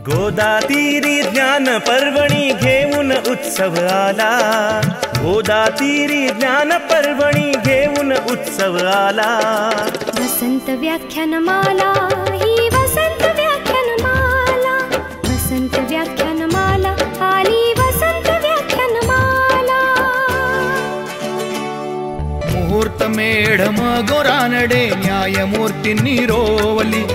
गोदातीरी ज्ञान पर्वणी घेऊन उत्सव आला, गोदातीरी ज्ञान पर्वणी घेऊन उत्सव आला। वसंत व्याख्यानमाला ही वसंत व्याख्यानमाला, वसंत व्याख्यानमाला आली वसंत व्याख्यानमाला। मुहूर्त मेढम गोरानडे न्यायमूर्तींनी रोवली,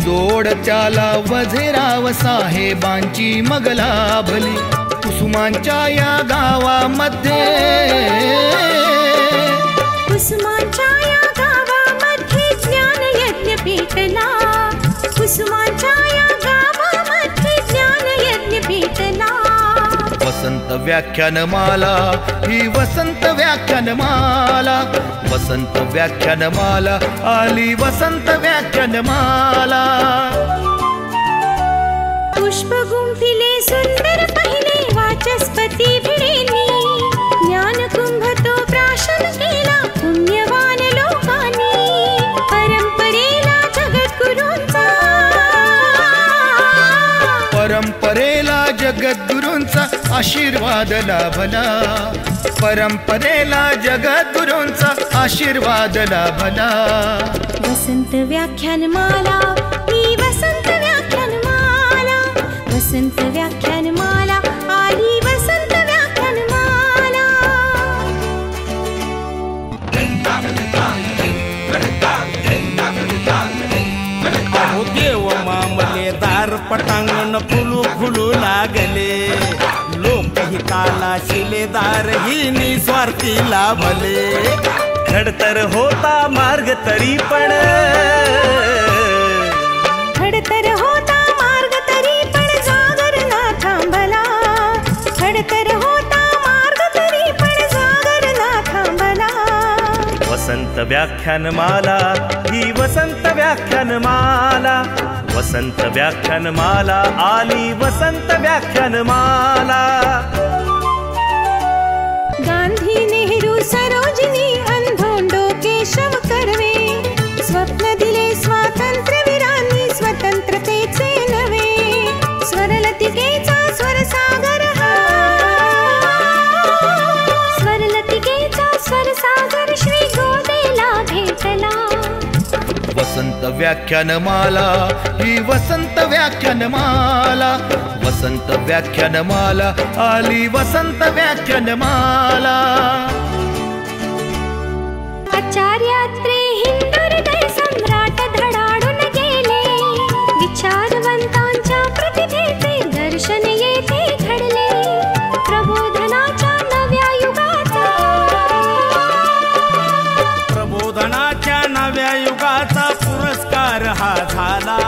जोड त्याला वझेराव साहेबांची मग लाभली। कुसुमांच्या या गावामध्ये, कुसुमांच्या या गावामध्ये ज्ञान यज्ञ पेटला, कुसुमांच्या या गावामध्ये ज्ञान यज्ञ पेटला। वसंत व्याख्यानमाला ही वसंत व्याख्यानमाला, वसंत व्याख्यानमाला आली वसंत व्याख्यानमाला। पुष्प गुंफिले सुंदर पहिले वाचस्पती भिडेनी, ज्ञान कुंभ तो प्राशन केला पुण्यवान लोकांनी। परंपरेला जगद्गुरूंचा, परंपरेला जगद्गुरूंचा आशीर्वाद लाभला, परंपरेला जगद्गुरूंचा आशीर्वाद लाभला। वसंत व्याख्यानमाला ही वसंत व्याख्यानमाला, वसंत व्याख्यानमाला आली वसंत व्याख्यानमाला। अहो देव मामले दार पटांगण फुलू फुलू लागले, लोकहिताला शिलेदार ही निस्वार्थी लाभले। खडतर होता मार्ग तरी पण, खडतर होता मार्ग तरी पण जागर ना थांबला, खडतर होता मार्ग तरी पण जागर ना थांबला। वसंत व्याख्यानमाला ही वसंत व्याख्यानमाला, वसंत व्याख्यानमाला आली वसंत व्याख्यानमाला। गांधी नेहरू सरोजिनी अंधोंडो केशव कर्वे, स्वप्न दिले स्वातंत्र्यवीरांनी स्वतंत्रतेचे नवे। स्वरलतिकेचा स्वरसागर हा, स्वरलतिकेचा स्वरसागर श्री गोदेला भेटला। वसंत व्याख्यानमाला ही वसंत व्याख्यानमाला, वसंत व्याख्यानमाला आली वसंत व्याख्यानमाला। आचार्यात्रे हिंदुहृदय सम्राट धडाडून गेले, विचारवंतांच्या प्रतिभेचे दर्शन येथे घडले। प्रबोधनाच्या नव्या युगाचा, प्रबोधनाच्या नव्या युगाचा पुरस्कार हा झाला,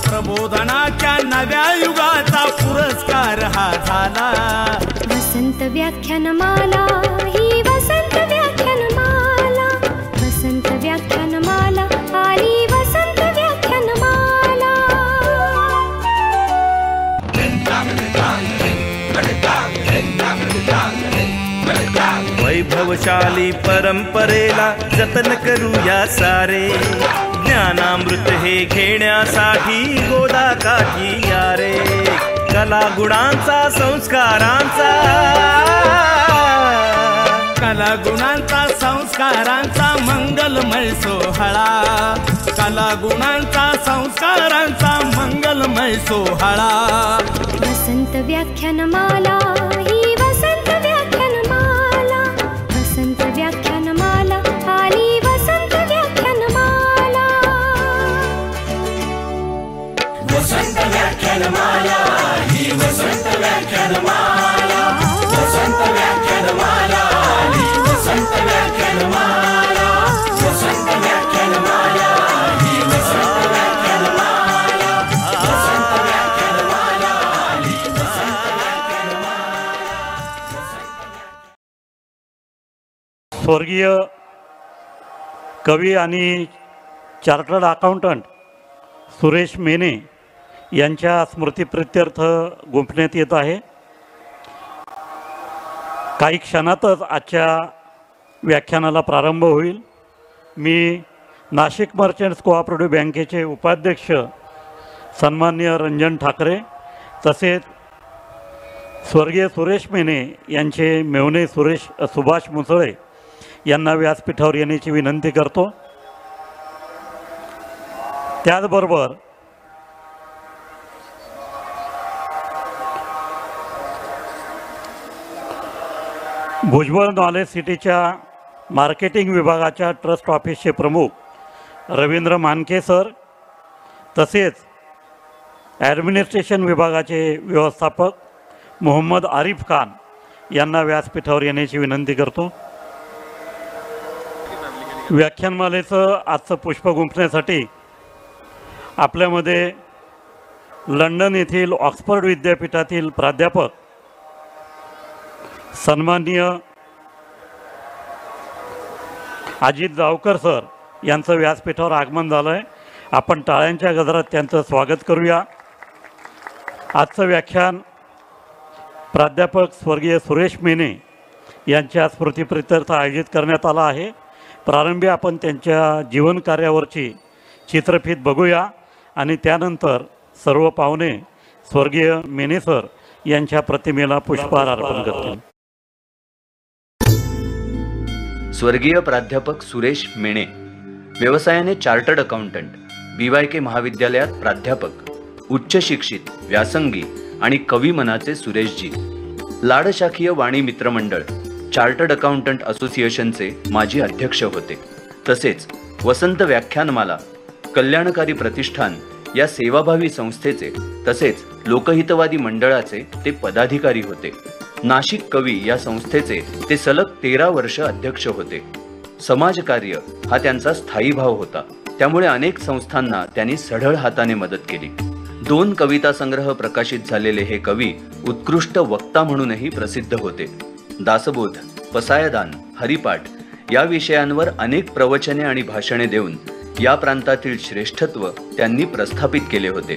प्रबोधनाच्या नव्या युगाचा पुरस्कार हा झाला। वसंत व्याख्यानमाला ही वसंत व्याख्यानमाला, वसंत व्याख्यानमाला आली वसंत व्याख्यानमाला। वैभवशाली परंपरेला जतन करूया सारे, ज्ञानामृत हे घेण्यासाठी गोदा काठी या रे। कला गुणांचा संस्कारांचा, कला गुणांचा संस्कारांचा मंगलमय सोहळा, कला गुणांचा संस्कारांचा मंगलमय सोहळा। वसंत व्याख्यानमाला ही वसंत व्याख्यानमाला, वसंत व्याख्यानमाला आली वसंत व्याख्यानमाला। वसंत व्याख्यानमाला ही वसंत व्याख्यानमाला, वसंत व्याख्यानमाला आली वसंत व्याख्यानमाला, वसंत व्याख्यानमाला ही वसंत व्याख्यानमाला, वसंत व्याख्यानमाला आली वसंत व्याख्यानमाला। स्वर्गीय कवी आणि चार्टर्ड अकाउंटंट सुरेश मेने यांच्या स्मृतिप्रित्यर्थ गुंफण्यात येत आहे। काही क्षणातच आजच्या व्याख्यानाला प्रारंभ होईल। मी नाशिक मर्चंट्स कोऑपरेटिव्ह बँकेचे उपाध्यक्ष सन्माननीय रंजन ठाकरे तसेच स्वर्गीय सुरेश मेने यांचे मेव्हणे सुभाष मुसळे यांना व्यासपीठावर येण्याची विनंती करतो। त्याचबरोबर भुजबळ नॉलेज सिटीच्या मार्केटिंग विभागाच्या ट्रस्ट ऑफिसचे प्रमुख रवींद्र मानके सर तसेच ॲडमिनिस्ट्रेशन विभागाचे व्यवस्थापक मोहम्मद आरिफ खान यांना व्यासपीठावर येण्याची विनंती करतो। व्याख्यानमालेचं आजचं पुष्प गुंफण्यासाठी आपल्यामध्ये लंडन येथील ऑक्सफर्ड विद्यापीठातील प्राध्यापक सन्माननीय अजित जावकर सर यांचं व्यासपीठावर आगमन झालं आहे। आपण टाळ्यांच्या गजरात त्यांचं स्वागत करूया। आजचं व्याख्यान प्राध्यापक स्वर्गीय सुरेश मेने यांच्या स्मृतिप्रित्यर्थ आयोजित करण्यात आला आहे। प्रारंभी आपण त्यांच्या जीवनकार्यावरची चित्रफीत बघूया आणि त्यानंतर सर्व पाहुणे स्वर्गीय मेने सर यांच्या प्रतिमेला पुष्पहार अर्पण करतील। स्वर्गीय प्राध्यापक सुरेश मेने, व्यवसायाने चार्टर्ड अकाउंटंट, BYK महाविद्यालयात प्राध्यापक, उच्च शिक्षित, व्यासंगी आणि कवी मनाचे सुरेशजी, लाडशाखीय वाणी मित्रमंडळ, चार्टर्ड अकाउंटंट असोसिएशनचे माजी अध्यक्ष होते। तसेच वसंत व्याख्यानमाला, कल्याणकारी प्रतिष्ठान या सेवाभावी संस्थेचे तसेच लोकहितवादी मंडळाचे ते पदाधिकारी होते। नाशिक कवी या संस्थेचे ते सलग 13 वर्ष अध्यक्ष होते। समाजकार्य हा त्यांचा स्थायी भाव होता, त्यामुळे अनेक संस्थांना त्यांनी सढळ हाताने मदत केली। 2 कविता संग्रह प्रकाशित झालेले हे कवी उत्कृष्ट वक्ता म्हणूनही प्रसिद्ध होते। दासबोध, पसायदान, हरिपाठ या विषयांवर अनेक प्रवचने आणि भाषणे देऊन या प्रांतातील श्रेष्ठत्व त्यांनी प्रस्थापित केले होते।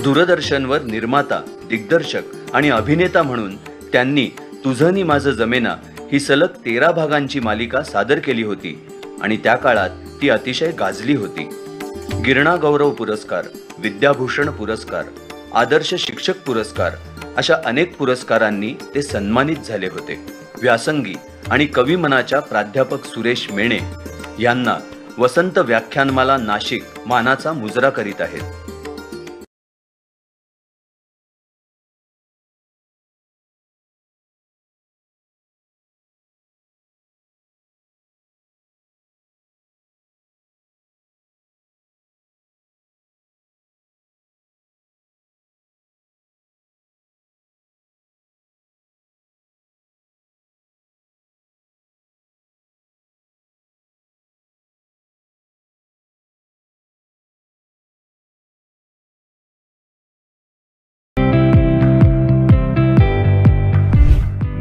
दूरदर्शनवर निर्माता, दिग्दर्शक आणि अभिनेता म्हणून त्यांनी तुझं नी माझं जमेना ही सलग 13 भागांची मालिका सादर केली होती आणि त्या काळात ती अतिशय गाजली होती। गिरणा गौरव पुरस्कार, विद्याभूषण पुरस्कार, आदर्श शिक्षक पुरस्कार अशा अनेक पुरस्कारांनी ते सन्मानित झाले होते। व्यासंगी आणि कवी मनाच्या प्राध्यापक सुरेश मेने यांना वसंत व्याख्यानमाला नाशिक मानाचा मुजरा करीत आहेत।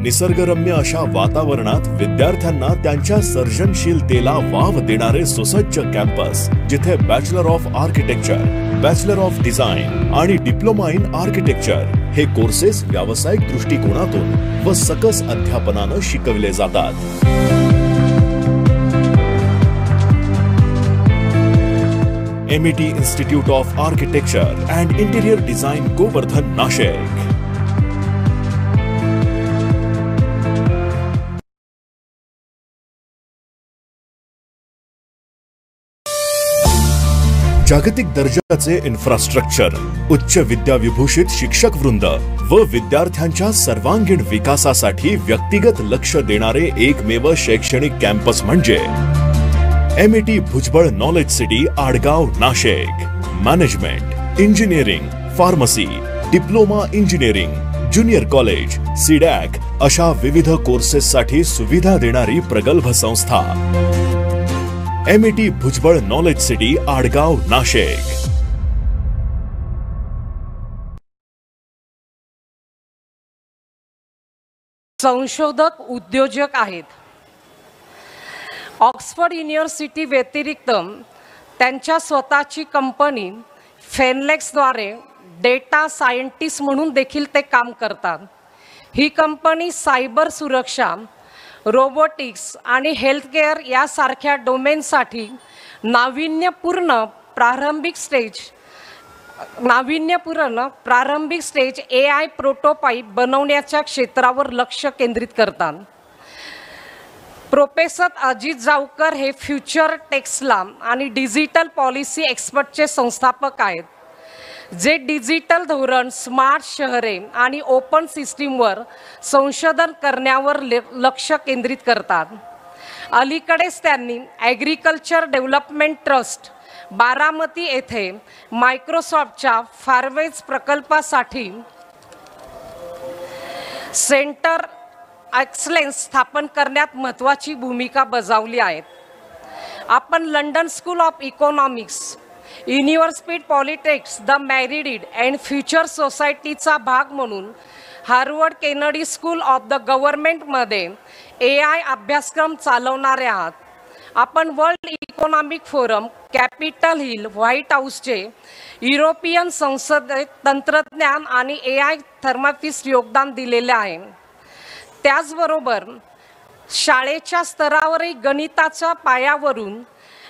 निसर्गरम्य अशा वातावरणात विद्यार्थ्यांना त्यांच्या सर्जनशीलतेला वाव देणारे सुसज्ज कॅम्पस, जिथे bachelor of architecture, bachelor of design आणि डिप्लोमा इन आर्किटेक्चर हे कोर्सेस व्यावसायिक दृष्टिकोनातून व सकस अध्यापनानं शिकवले जातात। MET institute of architecture and interior design, Govardhan, Nashik. जागतिक दर्जाचे इन्फ्रास्ट्रक्चर, उच्च विद्याविभूषित शिक्षक वृंद व विद्यार्थ्यांच्या सर्वांगीण विकासासाठी व्यक्तिगत लक्ष देणारे एकमेव शैक्षणिक कॅम्पस म्हणजे MET Bhujbal knowledge city, Adgaon, Nashik. Management, engineering, pharmacy, diploma engineering, junior college, CDAC अशा विविध कोर्सेससाठी सुविधा देणारी प्रगल्भ संस्था MET Bhujbal knowledge city, Adgaon, Nashik. संशोधक उद्योजक आहेत। ऑक्सफर्ड युनिव्हर्सिटी व्यतिरिक्त त्यांच्या स्वतःची कंपनी फेनलेक्सद्वारे डेटा सायंटिस्ट म्हणून देखील ते काम करतात। ही कंपनी सायबर सुरक्षा, रोबोटिक्स आणि हेल्थकेअर यासारख्या डोमेनसाठी नाविन्यपूर्ण प्रारंभिक स्टेज नाविन्यपूर्ण प्रारंभिक स्टेज AI प्रोटोटाइप बनवण्याच्या क्षेत्रावर लक्ष केंद्रित करतात. प्रोफेसर अजित जावकर हे फ्युचर टेक्सला आणि डिजिटल पॉलिसी एक्सपर्टचे संस्थापक आहेत, जे डिजिटल धोरण, स्मार्ट शहरे आणि ओपन सिस्टीमवर संशोधन करण्यावर लक्ष केंद्रित करतात. अलीकडेच त्यांनी ॲग्रिकल्चर डेव्हलपमेंट ट्रस्ट बारामती येथे मायक्रोसॉफ्टच्या फारवेज प्रकल्पासाठी सेंटर एक्सलेन्स स्थापन करण्यात महत्त्वाची भूमिका बजावली आहे. आपण London School of Economics, university politics, the मेरिडिट अँड फ्युचर सोसायटीचा भाग म्हणून Harvard Kennedy School of the गव्हर्नमेंटमध्ये AI अभ्यासक्रम चालवणारे आहात. आपण World Economic Forum, Capitol Hill, White हाऊसचे युरोपियन संसदेत तंत्रज्ञान आणि AI थर्माफिस्ट योगदान दिलेले आहे. त्याचबरोबर शाळेच्या स्तरावरही गणिताच्या पायावरून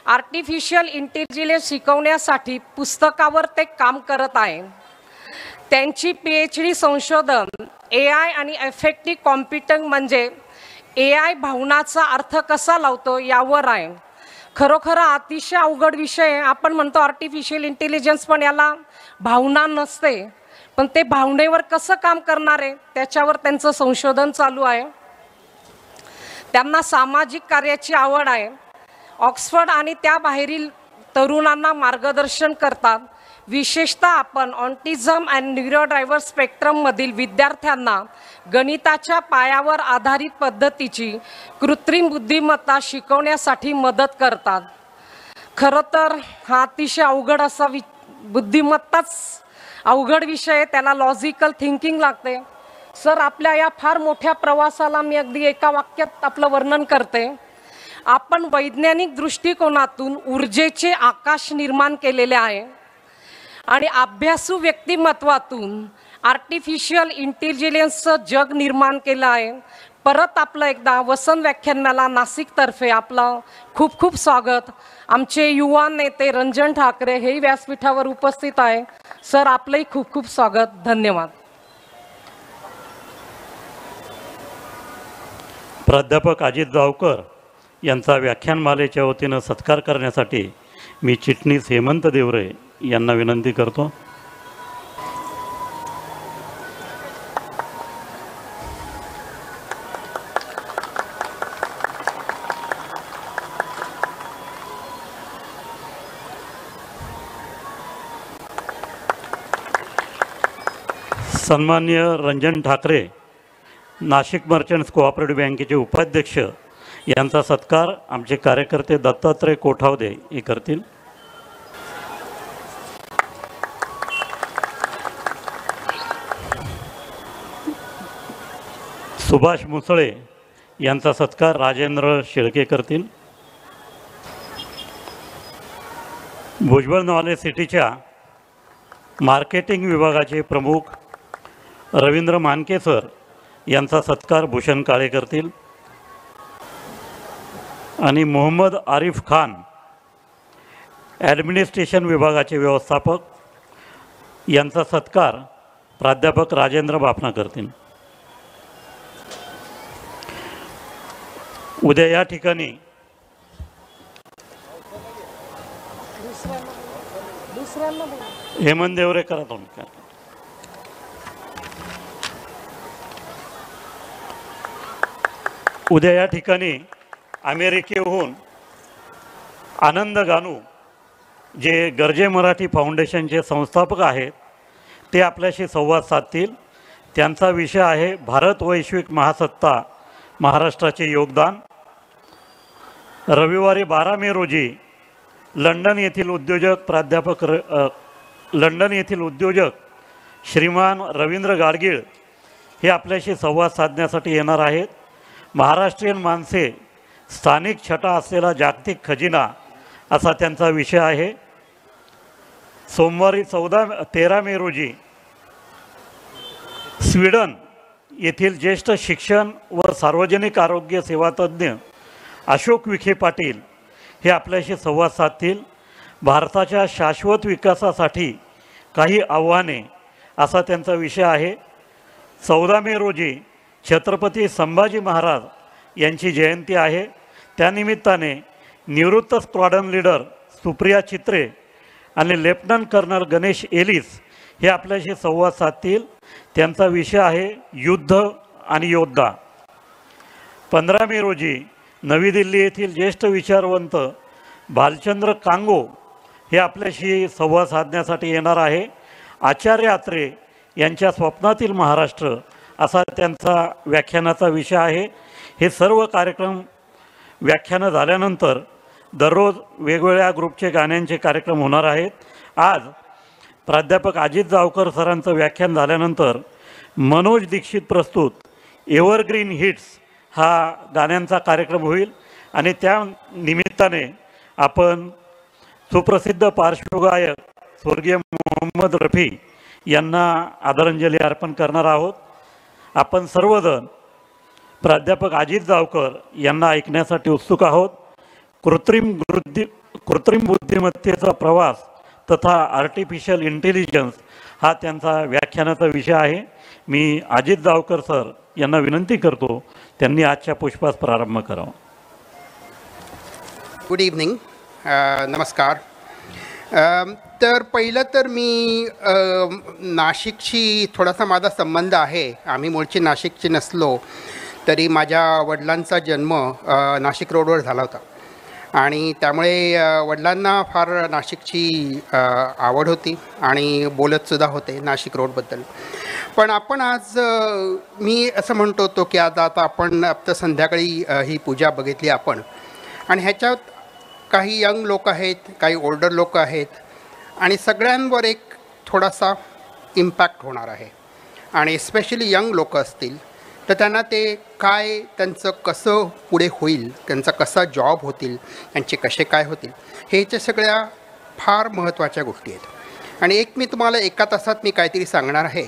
आर्टिफिशियल इंटेलिजन्स शिकवण्यासाठी पुस्तकावर ते काम करत आहे. त्यांची PhD संशोधन AI आणि इफेक्टिव्ह कॉम्प्युटिंग म्हणजे AI भावनाचा अर्थ कसा लावतो यावर आहे. खरोखर अतिशय अवघड विषय. आपण म्हणतो आर्टिफिशियल इंटेलिजन्स, पण याला भावना नसते, पण ते भावनेवर कसं काम करणार आहे त्याच्यावर त्यांचं संशोधन चालू आहे. त्यांना सामाजिक कार्याची आवड आहे. ऑक्सफर्ड आणि त्याबाहेरील तरुणांना मार्गदर्शन करतात. विशेषतः आपण ऑटिझम अँड न्यूरोडायव्हर स्पेक्ट्रममधील विद्यार्थ्यांना गणिताच्या पायावर आधारित पद्धतीची कृत्रिम बुद्धिमत्ता शिकवण्यासाठी मदत करतात. खरं तर हा अतिशय अवघड असा बुद्धिमत्ताच अवघड विषय आहे. त्याला लॉजिकल थिंकिंग लागते. सर, आपल्या या फार मोठ्या प्रवासाला मी अगदी एका वाक्यात आपलं वर्णन करते. आपण वैज्ञानिक दृष्टिकोनातून ऊर्जेचे आकाश निर्माण केलेले आहे आणि अभ्यासू व्यक्तिमत्वातून आर्टिफिशियल इंटेलिजन्सचं जग निर्माण केलं आहे. परत आपलं एकदा वसंत व्याख्यानमाला नाशिकतर्फे आपलं खूप खूप स्वागत. आमचे युवा नेते रंजन ठाकरे हेही व्यासपीठावर उपस्थित आहे. सर, आपलंही खूप खूप स्वागत. धन्यवाद. प्राध्यापक अजित जावकर यांचा व्याख्यानमालेच्या वतीनं सत्कार करण्यासाठी मी चिटणीस हेमंत देवरे यांना विनंती करतो. सन्माननीय रंजन ठाकरे, नाशिक मर्चंट्स कोऑपरेटिव्ह बँकेचे उपाध्यक्ष यांचा सत्कार आमचे कार्यकर्ते दत्तात्रय कोठावदे हे करतील. सुभाष मुसळे यांचा सत्कार राजेंद्र शेळके करतील. भुजबळ नॉलेज सिटीच्या मार्केटिंग विभागाचे प्रमुख रवींद्र मानके सर यांचा सत्कार भूषण काळे करतील. आणि मोहम्मद आरिफ खान ॲडमिनिस्ट्रेशन विभागाचे व्यवस्थापक यांचा सत्कार प्राध्यापक राजेंद्र बाफना करतील. उद्या या ठिकाणी हेमंत देवरे करा तुम्ही. उद्या या ठिकाणी अमेरिकेहून आनंद गानू जे गरजे मराठी फाउंडेशनचे संस्थापक आहेत ते आपल्याशी संवाद साधतील. त्यांचा विषय आहे भारत वैश्विक महासत्ता, महाराष्ट्राचे योगदान. रविवारी 12 मे रोजी लंडन येथील उद्योजक श्रीमान रवींद्र गाडगीळ हे आपल्याशी संवाद साधण्यासाठी येणार आहेत. महाराष्ट्रीयन माणसे स्थानिक छटा असलेला जागतिक खजिना असा त्यांचा विषय आहे. सोमवारी 13 मे रोजी स्वीडन येथील ज्येष्ठ शिक्षण व सार्वजनिक आरोग्य सेवा तज्ज्ञ अशोक विखे पाटील हे आपल्याशी संवाद साधतील. भारताच्या शाश्वत विकासासाठी काही आव्हाने असा त्यांचा विषय आहे. 14 मे रोजी छत्रपती संभाजी महाराज यांची जयंती आहे. त्यानिमित्ताने निवृत्त स्क्वॉड्रन लीडर सुप्रिया चित्रे आणि लेफ्टनंट कर्नल गणेश एलिस हे आपल्याशी संवाद साधतील. त्यांचा विषय आहे युद्ध आणि योद्धा. 15 मे रोजी नवी दिल्ली येथील ज्येष्ठ विचारवंत भालचंद्र कांगो हे आपल्याशी संवाद साधण्यासाठी येणार आहे. आचार्य आत्रे यांच्या स्वप्नातील महाराष्ट्र असा त्यांचा व्याख्यानाचा विषय आहे. हे सर्व कार्यक्रम व्याख्यानं झाल्यानंतर दररोज वेगवेगळ्या ग्रुपचे गाण्यांचे कार्यक्रम होणार आहेत. आज प्राध्यापक अजित जावकर सरांचं व्याख्यान झाल्यानंतर मनोज दीक्षित प्रस्तुत एव्हरग्रीन हिट्स हा गाण्यांचा कार्यक्रम होईल आणि त्या निमित्ताने आपण सुप्रसिद्ध पार्श्वगायक स्वर्गीय मोहम्मद रफी यांना आदरांजली अर्पण करणार आहोत. आपण सर्वजण प्राध्यापक अजित जावकर यांना ऐकण्यासाठी उत्सुक आहोत. कृत्रिम बुद्धिमत्तेचा प्रवास तथा आर्टिफिशियल इंटेलिजन्स हा त्यांचा व्याख्यानाचा विषय आहे. मी अजित जावकर सर यांना विनंती करतो त्यांनी आजच्या पुष्पास प्रारंभ करावा. गुड इव्हनिंग, नमस्कार. तर पहिलं तर मी नाशिकशी थोडासा माझा संबंध आहे. आम्ही मूळचे नाशिकचे नसलो तरी माझ्या वडिलांचा जन्म नाशिक रोडवर झाला होता आणि त्यामुळे वडिलांना फार नाशिकची आवड होती आणि बोलतसुद्धा होते नाशिक रोडबद्दल. पण आपण आज मी असं म्हणतो होतो की आता आपण आता संध्याकाळी ही पूजा बघितली आपण आणि ह्याच्यात काही यंग लोक आहेत, काही ओल्डर लोक आहेत आणि सगळ्यांवर एक थोडासा इम्पॅक्ट होणार आहे. आणि स्पेशली यंग लोक असतील तर त्यांना ते काय त्यांचं कसं पुढे होईल, त्यांचा कसा जॉब होतील, त्यांचे कसे काय होतील, ह्याच्या सगळ्या फार महत्त्वाच्या गोष्टी आहेत. आणि एक मी तुम्हाला एका तासात मी काहीतरी सांगणार आहे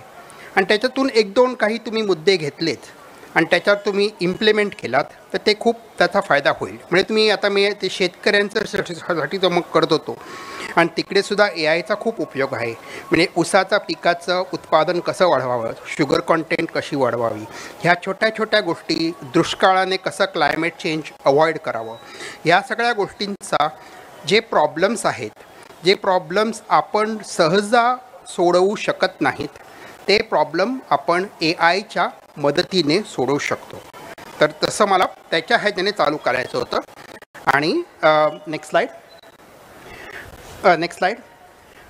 आणि त्याच्यातून 1-2 काही तुम्ही मुद्दे घेतलेत आणि त्याच्यावर तुम्ही इम्प्लिमेंट केलात तर ते खूप त्याचा फायदा होईल. म्हणजे तुम्ही आता मी ते शेतकऱ्यांच्यासाठी तो मग करत होतो आणि तिकडेसुद्धा AIचा खूप उपयोग आहे. म्हणजे ऊसाचा पिकाचं उत्पादन कसं वाढवावं, शुगर कॉन्टेंट कशी वाढवावी, ह्या छोट्या छोट्या गोष्टी, दुष्काळाने कसं क्लायमेट चेंज अवॉइड करावं, ह्या सगळ्या गोष्टींचा जे प्रॉब्लेम्स आहेत, जे प्रॉब्लेम्स आपण सहजा सोडवू शकत नाहीत ते प्रॉब्लेम आपण AIच्या मदतीने सोडवू शकतो. तर तसं मला त्याच्या ह्याच्याने चालू करायचं होतं. आणि नेक्स्ट स्लाईड.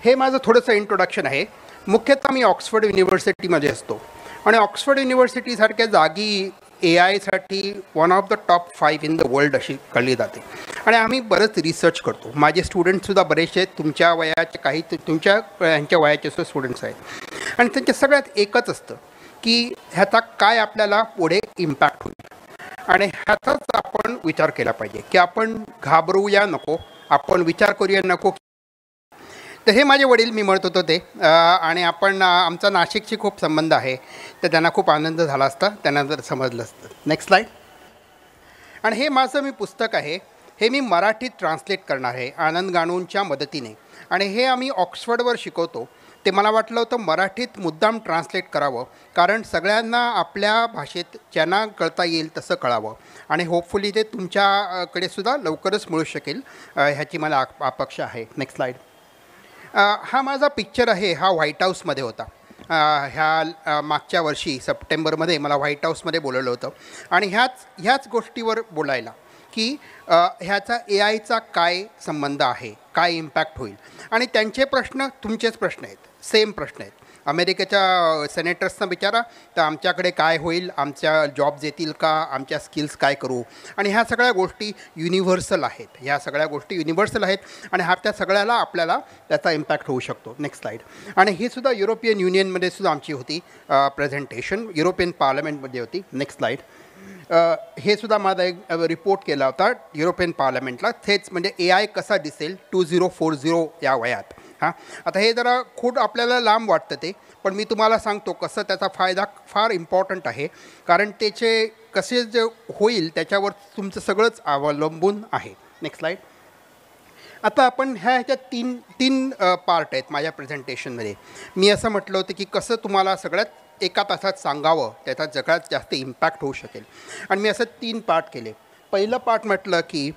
हे माझं थोडंसं इंट्रोडक्शन आहे. मुख्यतः मी ऑक्सफर्ड युनिव्हर्सिटीमध्ये असतो आणि ऑक्सफर्ड युनिव्हर्सिटीसारख्या जागी AIसाठी 1 of the top 5 in the world अशी कळली जाते. आणि आम्ही बरंच रिसर्च करतो. माझे स्टुडंटसुद्धा बरेचसे आहेत, तुमच्या वयाचे काही तुमच्या ह्यांच्या वयाचे सुद्धा स्टुडंट्स आहेत आणि त्यांच्या सगळ्यात एकच असतं की ह्याचा काय आपल्याला पुढे इम्पॅक्ट होईल. आणि ह्याचाच आपण विचार केला पाहिजे की आपण घाबरूया नको, आपण विचार करूया नको. तर हे माझे वडील मी म्हणत होतो ते आणि आपण आमचा नाशिकशी खूप संबंध आहे तर त्यांना खूप आनंद झाला असता त्यांना जर समजलं असतं. Next slide. आणि हे माझं मी पुस्तक आहे, हे मी मराठीत ट्रान्सलेट करणार आहे आनंद गाणूंच्या मदतीने. आणि हे आम्ही ऑक्सफर्डवर शिकवतो. ते मला वाटलं होतं मराठीत मुद्दाम ट्रान्सलेट करावं कारण सगळ्यांना आपल्या भाषेत ज्यांना कळता येईल तसं कळावं आणि होपफुली ते तुमच्याकडे सुद्धा लवकरच मिळू शकेल ह्याची मला अपेक्षा आहे. Next slide. हा माझा पिक्चर आहे, हा व्हाईट हाऊसमध्ये होता. ह्या मागच्या वर्षी सप्टेंबरमध्ये मला व्हाईट हाऊसमध्ये बोलवलं होतं आणि ह्याच गोष्टीवर बोलायला की ह्याचा AIचा काय संबंध आहे, काय इम्पॅक्ट होईल. आणि त्यांचे प्रश्न तुमचेच प्रश्न आहेत, सेम प्रश्न आहेत. अमेरिकेच्या सेनेटर्सना विचारा तर आमच्याकडे काय होईल, आमच्या जॉब्स येतील का, आमच्या स्किल्स काय करू. आणि ह्या सगळ्या गोष्टी युनिव्हर्सल आहेत, ह्या सगळ्या गोष्टी युनिव्हर्सल आहेत आणि त्या सगळ्याला आपल्याला त्याचा इम्पॅक्ट होऊ शकतो. Next slide. आणि ही सुद्धा युरोपियन युनियनमध्ये सुद्धा आमची होती प्रेझेंटेशन, युरोपियन पार्लमेंटमध्ये होती. Next slide. हे सुद्धा माझा एक रिपोर्ट केला होता युरोपियन पार्लमेंटला, तेच म्हणजे AI कसा दिसेल 2040 या वयात. आता हे जरा खूप आपल्याला लांब वाटतं ते, पण मी तुम्हाला सांगतो कसं त्याचा फायदा फार इम्पॉर्टंट आहे कारण त्याचे कसे जे होईल त्याच्यावर तुमचं सगळंच अवलंबून आहे. Next slide. आता आपण ह्याच्यात तीन पार्ट आहेत माझ्या प्रेझेंटेशनमध्ये. मी असं म्हटलं होतं की कसं तुम्हाला सगळ्यात एका तासात सांगावं त्याचा सगळ्यात जास्त इम्पॅक्ट होऊ शकेल, आणि मी असं 3 पार्ट केले. पहिलं पार्ट म्हटलं की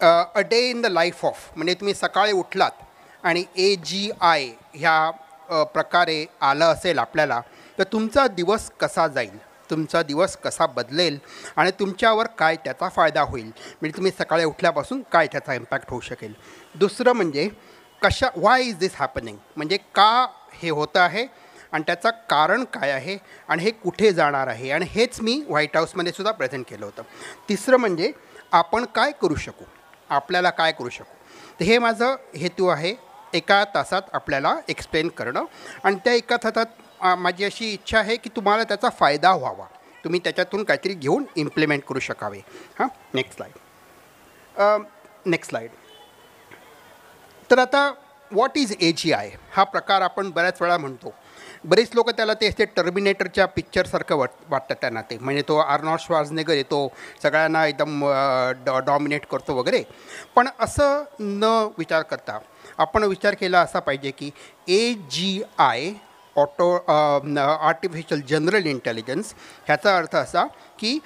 a day in the life of, म्हणजे तुम्ही सकाळी उठलात आणि AGI ह्या प्रकारे आलं असेल आपल्याला, तर तुमचा दिवस कसा जाईल, तुमचा दिवस कसा बदलेल आणि तुमच्यावर काय त्याचा फायदा होईल, म्हणजे तुम्ही सकाळी उठल्यापासून काय त्याचा इम्पॅक्ट होऊ शकेल. दुसरं म्हणजे वाय इज दिस हॅपनिंग, म्हणजे का हे होतं आहे आणि त्याचं कारण काय आहे आणि हे कुठे जाणार आहे, आणि हेच मी व्हाईट हाऊसमध्ये सुद्धा प्रेझेंट केलं होतं. तिसरं म्हणजे आपण काय करू शकू, आपल्याला काय करू शकू. तर हे माझं हेतू आहे एका तासात आपल्याला एक्सप्लेन करणं, आणि त्या एका तासात माझी अशी इच्छा आहे की तुम्हाला त्याचा फायदा व्हावा, तुम्ही त्याच्यातून काहीतरी घेऊन इम्प्लिमेंट करू शकावे. हां, नेक्स्ट स्लाईड. तर आता व्हॉट इज AGI हा प्रकार आपण बऱ्याच वेळा म्हणतो. बरेच लोक त्याला ते टर्मिनेटरच्या पिक्चरसारखं वाटतं त्यांना, ते म्हणजे तो आर्नॉल्ड श्वार्झनेगर येतो सगळ्यांना एकदम डॉमिनेट करतो वगैरे. पण असं न विचार करता आपण विचार केला असा पाहिजे की AGI आर्टिफिशियल जनरल इंटेलिजन्स ह्याचा अर्थ असा की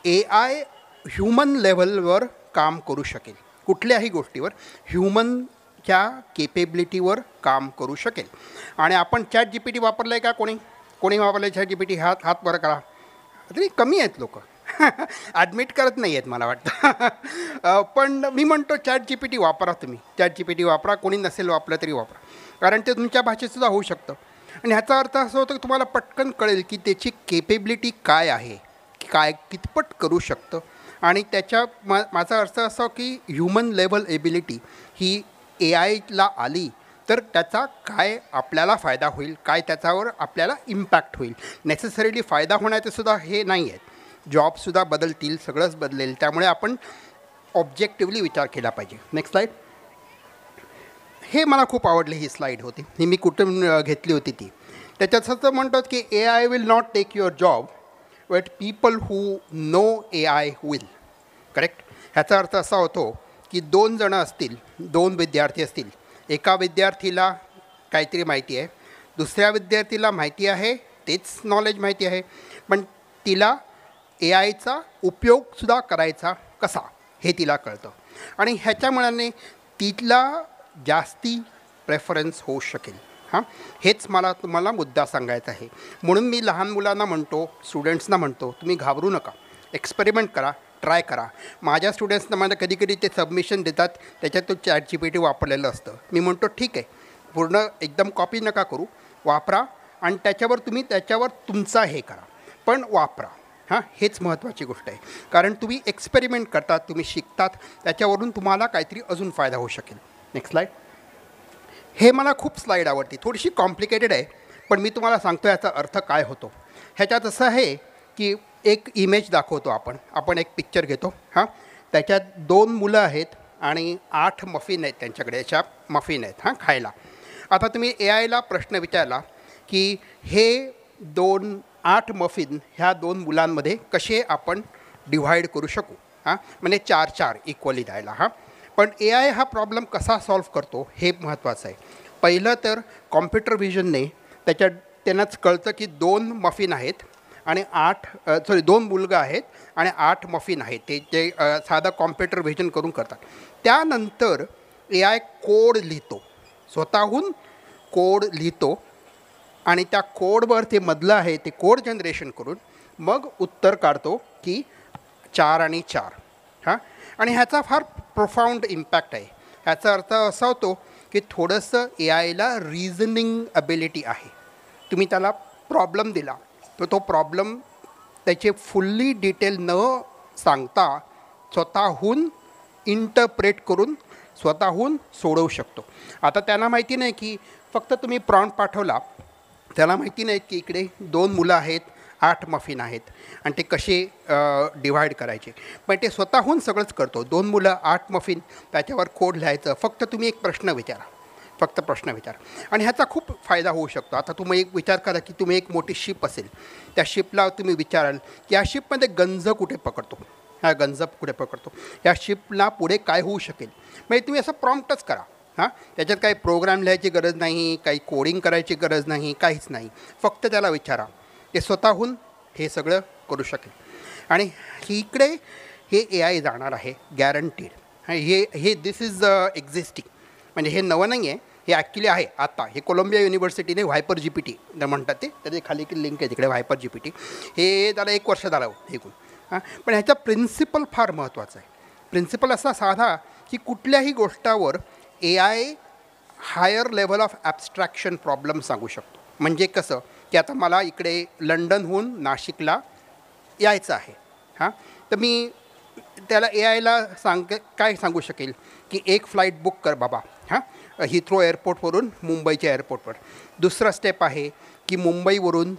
AI ह्युमन लेव्हलवर काम करू शकेल, कुठल्याही गोष्टीवर ह्युमनच्या केपेबिलिटीवर काम करू शकेल. आणि आपण ChatGPT वापरलं आहे का, कोणी वापरलं आहे ChatGPT? हात वर करा. तरी कमी आहेत लोक ॲडमिट करत नाही आहेत मला वाटतं. पण मी म्हणतो ChatGPT वापरा, तुम्ही ChatGPT वापरा, कोणी नसेल वापरलं तरी वापरा, कारण ते तुमच्या भाषेतसुद्धा होऊ शकतं. आणि ह्याचा अर्थ असं होतं की तुम्हाला पटकन कळेल की त्याची केपेबिलिटी काय आहे, काय कितपत करू शकतं. आणि त्याच्या माझा अर्थ असा की ह्युमन लेवल एबिलिटी ही AIला आली तर त्याचा काय आपल्याला फायदा होईल, काय त्याच्यावर आपल्याला इम्पॅक्ट होईल. नेसेसरीली फायदा होण्याचं सुद्धा हे नाही आहेत, जॉबसुद्धा बदलतील, सगळंच बदलेल. त्यामुळे आपण ऑब्जेक्टिव्हली विचार केला पाहिजे. Next slide. हे मला खूप आवडली ही स्लाईड होती, ही मी कुठून घेतली होती ती. त्याच्यात असं म्हणतात की AI will not take your job but people who know AI will. Correct. ह्याचा अर्थ असा होतो की 2 जणं असतील, 2 विद्यार्थी असतील, एका विद्यार्थीला काहीतरी माहिती आहे, दुसऱ्या विद्यार्थीला माहिती आहे, तेच नॉलेज माहिती आहे, पण तिला AIचा उपयोगसुद्धा करायचा कसा हे तिला कळतं, आणि ह्याच्यामुळे तिला जास्ती प्रेफरन्स होऊ शकेल. हां, हेच मला तुम्हाला मुद्दा सांगायचा आहे. म्हणून मी लहान मुलांना म्हणतो, स्टुडंट्सना म्हणतो, तुम्ही घाबरू नका, एक्सपेरिमेंट करा, ट्राय करा. माझ्या स्टुडंट्सना मला कधी ते सबमिशन देतात, त्याच्यात तो ChatGPT वापरलेलं असतं. मी म्हणतो ठीक आहे, पूर्ण एकदम कॉपी नका करू, वापरा, आणि त्याच्यावर तुमचा हे करा, पण वापरा. हां, हेच महत्त्वाची गोष्ट आहे, कारण तुम्ही एक्सपेरिमेंट करतात, तुम्ही शिकतात, त्याच्यावरून तुम्हाला काहीतरी अजून फायदा होऊ शकेल. Next slide. हे मला खूप स्लाईड आवडते, थोडीशी कॉम्प्लिकेटेड आहे, पण मी तुम्हाला सांगतो याचा अर्थ काय होतो. ह्याच्यात असं आहे की एक इमेज दाखवतो आपण एक पिक्चर घेतो. हां, त्याच्यात 2 मुलं आहेत आणि 8 मफिन आहेत त्यांच्याकडे, अशा मफिन आहेत हां खायला. आता तुम्ही AIला प्रश्न विचारला की हे 8 मफिन ह्या 2 मुलांमध्ये कसे आपण डिव्हाइड करू शकू, हां म्हणजे 4-4 इक्वली द्यायला. हां, पण AI हा प्रॉब्लेम कसा सॉल्व्ह करतो हे महत्त्वाचं आहे. पहिलं तर कॉम्प्युटर व्हिजनने त्यांनाच कळतं की 2 मफिन आहेत आणि 2 मुलगा आहेत आणि 8 मफिन आहेत, ते साधं कॉम्प्युटर व्हिजन करून करतात. त्यानंतर AI कोड लिहितो, स्वतःहून कोड लिहितो, आणि त्या कोडवर ते मधलं आहे ते कोड जनरेशन करून मग उत्तर काढतो की 4 आणि 4. हां, आणि ह्याचा फार प्रोफाऊंड इम्पॅक्ट आहे. ह्याचा अर्थ असा होतो की थोडंसं AIला रिझनिंग ॲबिलिटी आहे. तुम्ही त्याला प्रॉब्लेम दिला तर तो प्रॉब्लेम त्याचे फुल्ली डिटेल न सांगता स्वतःहून इंटरप्रेट करून स्वतःहून सोडवू शकतो. आता त्यांना माहिती नाही की फक्त तुम्ही प्रॉम्प्ट पाठवला, त्याला माहिती नाही की इकडे 2 मुलं आहेत, 8 मफिन आहेत आणि ते कसे डिव्हाइड करायचे, पण ते स्वतःहून सगळंच करतो. 2 मुलं, 8 मफिन, त्याच्यावर कोड लिहायचं, फक्त तुम्ही एक प्रश्न विचारा, आणि ह्याचा खूप फायदा होऊ शकतो. आता तुम्ही एक विचार करा की तुम्ही एक मोठी शिप असेल, त्या शिपला तुम्ही विचाराल की या शिपमध्ये गंज कुठे पकडतो, हा गंजप कुठे पकडतो, या शिपला पुढे काय होऊ शकेल. म्हणजे तुम्ही असं प्रॉम्प्टच करा. हां, त्याच्यात काही प्रोग्राम लिहायची गरज नाही, काही कोडिंग करायची गरज नाही, काहीच नाही. फक्त त्याला विचारा, ते स्वतःहून हे सगळं करू शकेल. आणि इकडे हे AI जाणार आहे गॅरंटीड. हे दिस इज एक्झिस्टिंग, म्हणजे हे नवं नाही आहे, हे ॲक्च्युली आहे आता. हे कोलंबिया युनिव्हर्सिटीने व्हायपर GPT म्हणतात ते, त्याची खाली लिंक आहे तिकडे व्हायपर GPT. हे त्याला 1 वर्ष झालं हे करून. हां, पण ह्याचा प्रिन्सिपल फार महत्त्वाचा आहे. प्रिन्सिपल असा साधा की कुठल्याही गोष्टावर AI higher level of abstraction problem सांगू शकतो. म्हणजे कसं की आता मला इकडे लंडनहून नाशिकला यायचं आहे. हां, तर मी त्याला AIला काय सांगू शकेल की एक फ्लाईट बुक कर बाबा, हां, हिथ्रो एअरपोर्टवरून मुंबईच्या एअरपोर्टवर. दुसरा स्टेप आहे की मुंबईवरून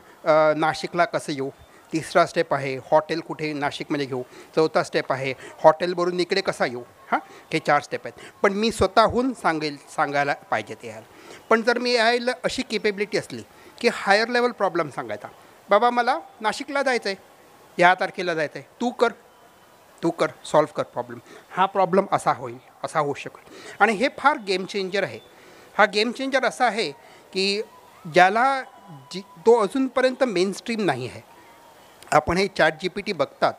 नाशिकला कसं येऊ. तिसरा स्टेप आहे हॉटेल कुठे नाशिकमध्ये घेऊ. चौथा स्टेप आहे हॉटेलवरून इकडे कसा येऊ. हां, हे 4 स्टेप आहेत. पण मी स्वतःहून सांगायला पाहिजे ते यायला. पण जर मी AIला अशी केपेबिलिटी असली की हायर लेवल प्रॉब्लेम सांगायचा, बाबा मला नाशिकला जायचं आहे, ह्या तारखेला जायचं आहे, तू कर सॉल्व्ह कर प्रॉब्लेम. हा प्रॉब्लेम असा होईल, असा होऊ शकेल. आणि हे फार गेम चेंजर आहे. हा गेम चेंजर असा आहे की ज्याला तो अजूनपर्यंत मेन स्ट्रीम नाही आहे. आपण हे ChatGPT बघतात.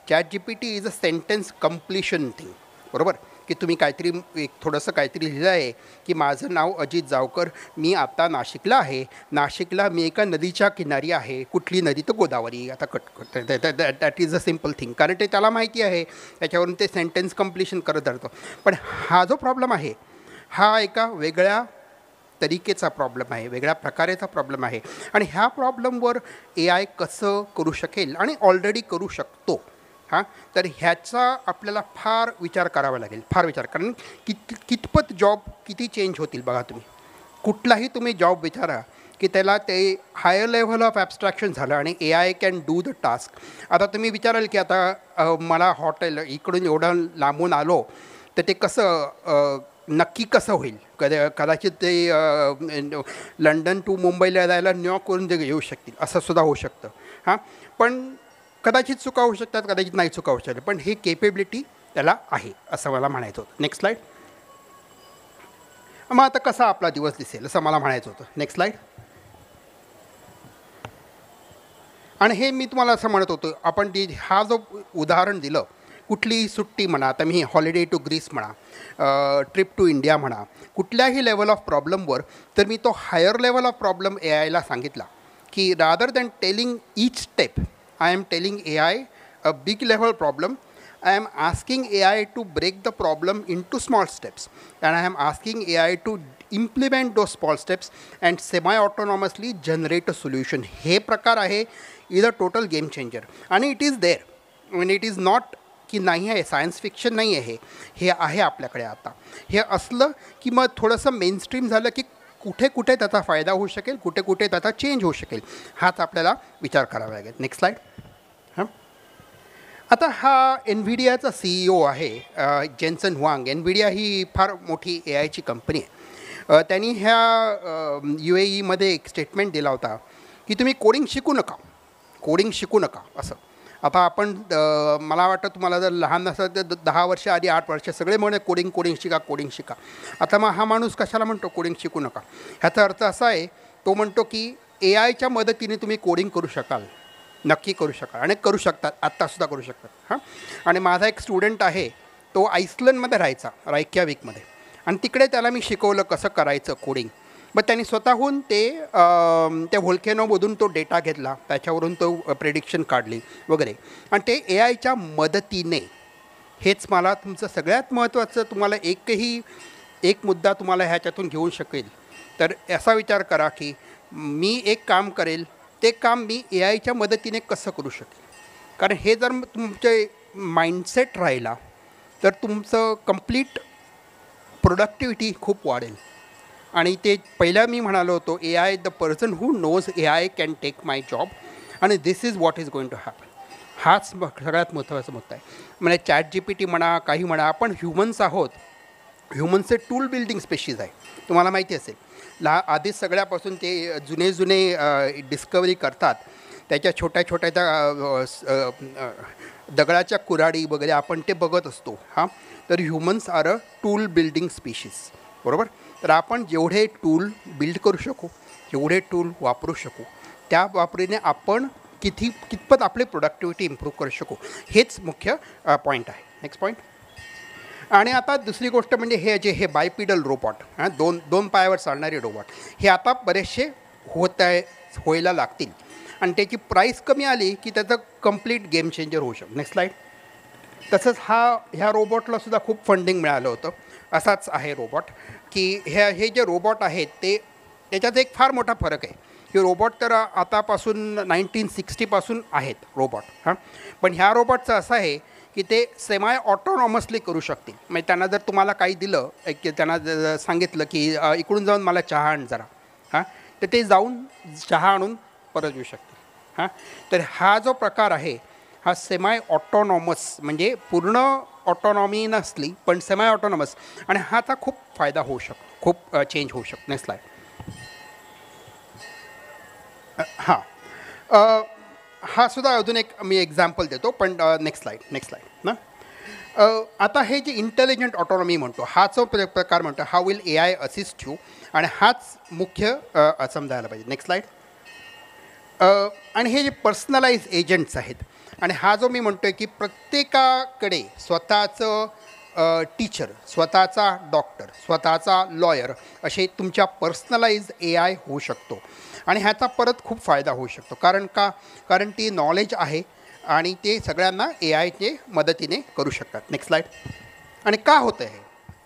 ChatGPT is a sentence completion thing, बरोबर, की तुम्ही काहीतरी एक थोडंसं काहीतरी लिहिलं आहे की माझं नाव अजित जावकर, मी आता नाशिकला आहे, नाशिकला मी एका नदीच्या किनारी आहे. कुठली नदी? तर गोदावरी. आता that is a simple thing, कारण ते त्याला माहिती आहे, त्याच्यावरून ते सेंटेन्स कम्प्लिशन करत राहतो. पण हा जो प्रॉब्लेम आहे हा एका वेगळ्या तरीकेचा प्रॉब्लेम आहे, वेगळ्या प्रकारेचा प्रॉब्लेम आहे. आणि ह्या प्रॉब्लेमवर AI कसं करू शकेल आणि ऑलरेडी करू शकतो. हां, तर ह्याचा आपल्याला फार विचार करावा लागेल, फार विचार. कारण कितपत जॉब किती चेंज होतील बघा तुम्ही. कुठलाही तुम्ही जॉब विचारा की त्याला ते हायर लेव्हल ऑफ ॲबस्ट्रॅक्शन झालं आणि AI can do the task. आता तुम्ही विचाराल की आता मला हॉटेल इकडून एवढं लांबून आलो तर ते कसं नक्की कसं होईल. कदाचित ते लंडन टू मुंबईला जायला न्यूयॉर्कवरून ते येऊ शकतील, असं सुद्धा होऊ शकतं. हां, पण कदाचित चुका होऊ शकतात, कदाचित नाही चुका होऊ शकतात. पण हे केपेबिलिटी त्याला आहे असं मला म्हणायचं होतं. Next slide. मग आता कसा आपला दिवस दिसेल असं मला म्हणायचं होतं. Next slide. आणि हे मी तुम्हाला असं म्हणत होतो, आपण हा जो उदाहरण दिलं, कुठलीही सुट्टी म्हणा, आता मी हॉलिडे टू ग्रीस म्हणा, ट्रिप टू इंडिया म्हणा, कुठल्याही लेवल ऑफ प्रॉब्लेमवर तर मी तो हायर लेवल ऑफ प्रॉब्लेम AIला सांगितला की rather than telling each step I am telling AI a big level problem. I am asking AI to break the problem into small steps, and I am asking AI to implement those small steps and semi-autonomously generate a solution. हे प्रकार आहे is a total game changer. आणि it is there, म्हणजे it is not की नाही आहे, science fiction नाही आहे, हे आहे आपल्याकडे आता. हे असलं की मग थोडंसं मेनस्ट्रीम झालं की कुठे कुठे त्याचा फायदा होऊ शकेल, कुठे कुठे त्याचा चेंज होऊ शकेल, हाच आपल्याला विचार करावा लागेल. Next slide. हां, आता हा NVIDIAचा CEO आहे जेन्सन हुआंग. NVIDIA ही फार मोठी AIची कंपनी आहे. त्यांनी ह्या UAEमध्ये एक स्टेटमेंट दिला होता की तुम्ही कोडिंग शिकू नका असं. आता आपण मला वाटतं तुम्हाला जर लहान असाल तर 10 वर्ष आधी 8 वर्ष सगळे म्हणे कोडिंग शिका. आता मग हा माणूस कशाला म्हणतो कोडिंग शिकू नका? ह्याचा अर्थ असा आहे, तो म्हणतो की AIच्या मदतीने तुम्ही कोडिंग करू शकाल, नक्की करू शकाल आणि करू शकतात, आत्तासुद्धा करू शकतात. हां, आणि माझा एक स्टुडंट आहे, तो आईसलंडमध्ये राहायचा, रायक्याविकमध्ये, आणि तिकडे त्याला मी शिकवलं कसं करायचं कोडिंग. मग त्यांनी स्वतःहून त्या व्होल्केनोमधून तो डेटा घेतला, त्याच्यावरून तो प्रेडिक्शन काढली वगैरे, आणि ते AIच्या मदतीने. हेच मला तुमचं सगळ्यात महत्त्वाचं, तुम्हाला एक मुद्दा तुम्हाला ह्याच्यातून घेऊ शकेल तर असा विचार करा की मी एक काम करेल, ते काम मी AIच्या मदतीने कसं करू शकेल. कारण हे जर तुमचे माइंडसेट राहिला तर तुमचं कंप्लीट प्रोडक्टिव्हिटी खूप वाढेल. आणि ते पहिला मी म्हणालो होतो, AI the person who knows AI can take my job, आणि this is what is going to happen. हाच सगळ्यात महत्त्वाचा मुद्दा आहे. म्हणजे ChatGPT म्हणा, काही म्हणा, आपण ह्युमन्स आहोत. ह्युमन्सचे टूल बिल्डिंग स्पेशीज आहे, तुम्हाला माहिती असेल. आधीच सगळ्यापासून ते जुने डिस्कवरी करतात, त्याच्या छोट्या छोट्या त्या दगडाच्या कुऱ्हाडी वगैरे आपण ते बघत असतो. हां, तर humans are a tool building species, बरोबर. तर आपण जेवढे टूल बिल्ड करू शकू, जेवढे टूल वापरू शकू, त्या वापरीने आपण कितपत आपली प्रोडक्टिव्हिटी इम्प्रूव्ह करू शकू, हेच मुख्य पॉईंट आहे. Next point. आणि आता दुसरी गोष्ट म्हणजे हे बायपिडल रोबॉट, दोन पायावर चालणारे रोबॉट, हे आता बरेचसे व्हायला लागतील आणि त्याची प्राईस कमी आली की त्याचं कंप्लीट गेम चेंजर होऊ शकतं. Next slide. तसंच ह्या रोबोटलासुद्धा खूप फंडिंग मिळालं होतं. असाच आहे रोबोट की हे जे रोबोट आहेत त्याच्यात एक फार मोठा फरक आहे. हे रोबोट तर आतापासून 1960पासून आहेत रोबोट. पण ह्या रोबोटचं असं आहे की ते सेमाय ऑटोनॉमसली करू शकतील. म्हणजे त्यांना जर तुम्हाला काही दिलं, त्यांना सांगितलं की इकडून जाऊन मला चहा आण जरा, तर ते जाऊन चहा आणून परत येऊ शकतील. तर हा जो प्रकार आहे हा सेमाय ऑटोनॉमस, म्हणजे पूर्ण ऑटोनॉमी नसली पण सेमाय ऑटोनॉमस, आणि ह्याचा खूप फायदा होऊ शकतो, खूप चेंज होऊ शकतो. Next slide. हा सुद्धा अजून एक मी एक्झाम्पल देतो, पण नेक्स्ट स्लाईड ना. आता हे जे इंटेलिजंट ऑटोनॉमी म्हणतो, हाच प्रकार म्हणतो how will AI assist you, आणि हाच मुख्य समजायला पाहिजे. Next slide. आणि हे जे पर्सनलाइज एजंट्स आहेत, आणि हा जो मी म्हणतो आहे की प्रत्येकाकडे स्वतःचं टीचर, स्वतःचा डॉक्टर, स्वतःचा लॉयर असे तुमच्या पर्सनलाइज AI होऊ शकतो. आणि ह्याचा परत खूप फायदा होऊ शकतो. कारण ती नॉलेज आहे आणि ते सगळ्यांना AIच्या मदतीने करू शकतात. Next slide. आणि का होतं हे,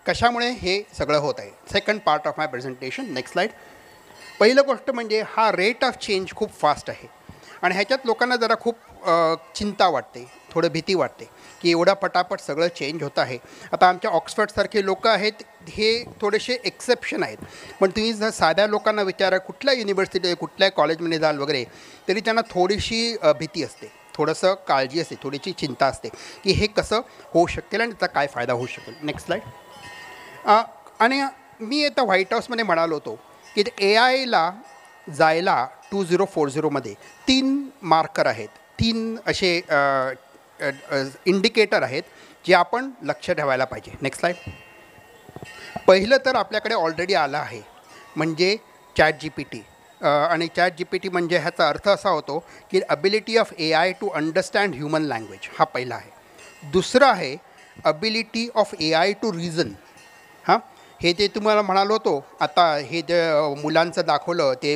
कशामुळे हे सगळं होत आहे, second part of my presentation. Next slide. पहिलं गोष्ट म्हणजे हा रेट ऑफ चेंज खूप फास्ट आहे आणि ह्याच्यात लोकांना जरा खूप चिंता वाटते, थोडं भीती वाटते की एवढा पटापट सगळं चेंज होत आहे. आता आमच्या ऑक्सफर्डसारखे लोक आहेत, हे थोडेसे एक्सेप्शन आहेत. पण तुम्ही जर साध्या लोकांना विचारा, कुठल्या युनिव्हर्सिटी, कुठल्या कॉलेजमध्ये जाल वगैरे, तरी त्यांना थोडीशी भीती असते, थोडंसं काळजी असते, थोडीशी चिंता असते की हे कसं होऊ शकेल आणि त्याचा काय फायदा होऊ शकेल. Next slide. आणि मी आता व्हाईट हाऊसमध्ये म्हणालो होतो की AIला जायला 2040मध्ये 3 मार्कर आहेत, 3 असे इंडिकेटर आहेत जे आपण लक्ष ठेवायला पाहिजे. Next slide. पहिलं तर आपल्याकडे ऑलरेडी आलं आहे, म्हणजे ChatGPT. आणि ChatGPT म्हणजे ह्याचा अर्थ असा होतो की ability of AI to understand human language, हा पहिला आहे. दुसरं आहे ability of AI to reason. हे जे तुम्हाला म्हणालो होतो, आता हे जे मुलांचं दाखवलं ते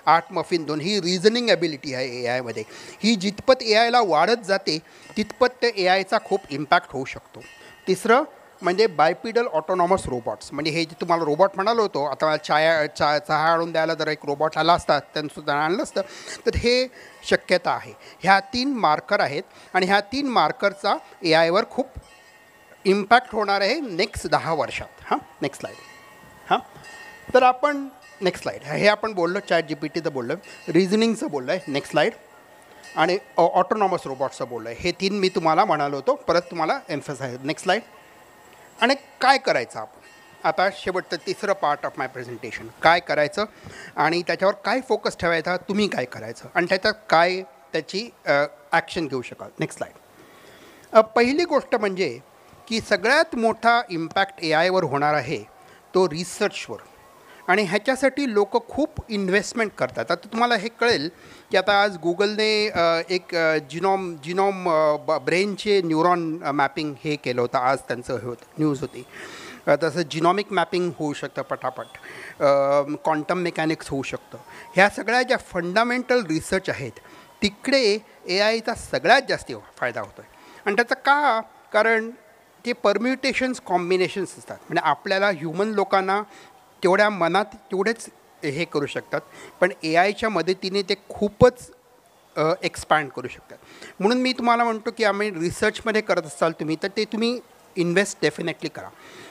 8 मफिन 2, ही रिझनिंग ॲबिलिटी आहे AIमध्ये. ही जितपत AIला वाढत जाते तितपत ते AIचा खूप इम्पॅक्ट होऊ शकतो. तिसरं म्हणजे बायपिडल ऑटोनॉमस रोबॉट्स, म्हणजे हे जे तुम्हाला रोबोट म्हणालो होतो, आता चहा आणून द्यायला जर एक रोबोट आला असता, त्यांनीसुद्धा आणलं असतं, तर हे शक्यता आहे. ह्या 3 मार्कर आहेत आणि ह्या 3 मार्करचा AIवर खूप इम्पॅक्ट होणार आहे नेक्स्ट 10 वर्षात. Next slide. तर आपण नेक्स्ट स्लाईड, हे आपण बोललो, ChatGPTचं बोललो, रिझनिंगचं बोललो आहे. Next slide. आणि ऑटोनॉमस रोबोट्सचं बोललो आहे. हे 3 मी तुम्हाला म्हणालो होतो, परत तुम्हाला एम्फसाइज. Next slide. आणि काय करायचं आपण आता, शेवटचं तिसरं पार्ट ऑफ माय प्रेझेंटेशन, काय करायचं आणि त्याच्यावर काय फोकस ठेवायचा, तुम्ही काय करायचं आणि त्याच्यात काय त्याची ॲक्शन घेऊ शकाल. Next slide. पहिली गोष्ट म्हणजे की सगळ्यात मोठा इम्पॅक्ट AIवर होणार आहे तो रिसर्चवर, आणि ह्याच्यासाठी लोक खूप इन्व्हेस्टमेंट करतात. आता तुम्हाला हे कळेल की आता आज गुगलने एक जिनोम ब्रेनचे न्यूरॉन मॅपिंग हे केलं होतं, आज त्यांचं हे होतं, न्यूज होती. तसं जिनॉमिक मॅपिंग होऊ शकतं पटापट, क्वांटम मेकॅनिक्स होऊ शकतं. ह्या सगळ्या ज्या फंडामेंटल रिसर्च आहेत तिकडे AIचा सगळ्यात जास्त फायदा होतो आहे. आणि त्याचं का, कारण ते परम्युटेशन्स कॉम्बिनेशन्स असतात, म्हणजे आपल्याला ह्युमन लोकांना तेवढ्या मनात तेवढेच हे करू शकतात, पण AIच्या मदतीने ते खूपच एक्सपॅन्ड करू शकतात. म्हणून मी तुम्हाला म्हणतो की आम्ही रिसर्चमध्ये करत असाल तुम्ही, तर ते तुम्ही इन्व्हेस्ट डेफिनेटली करा,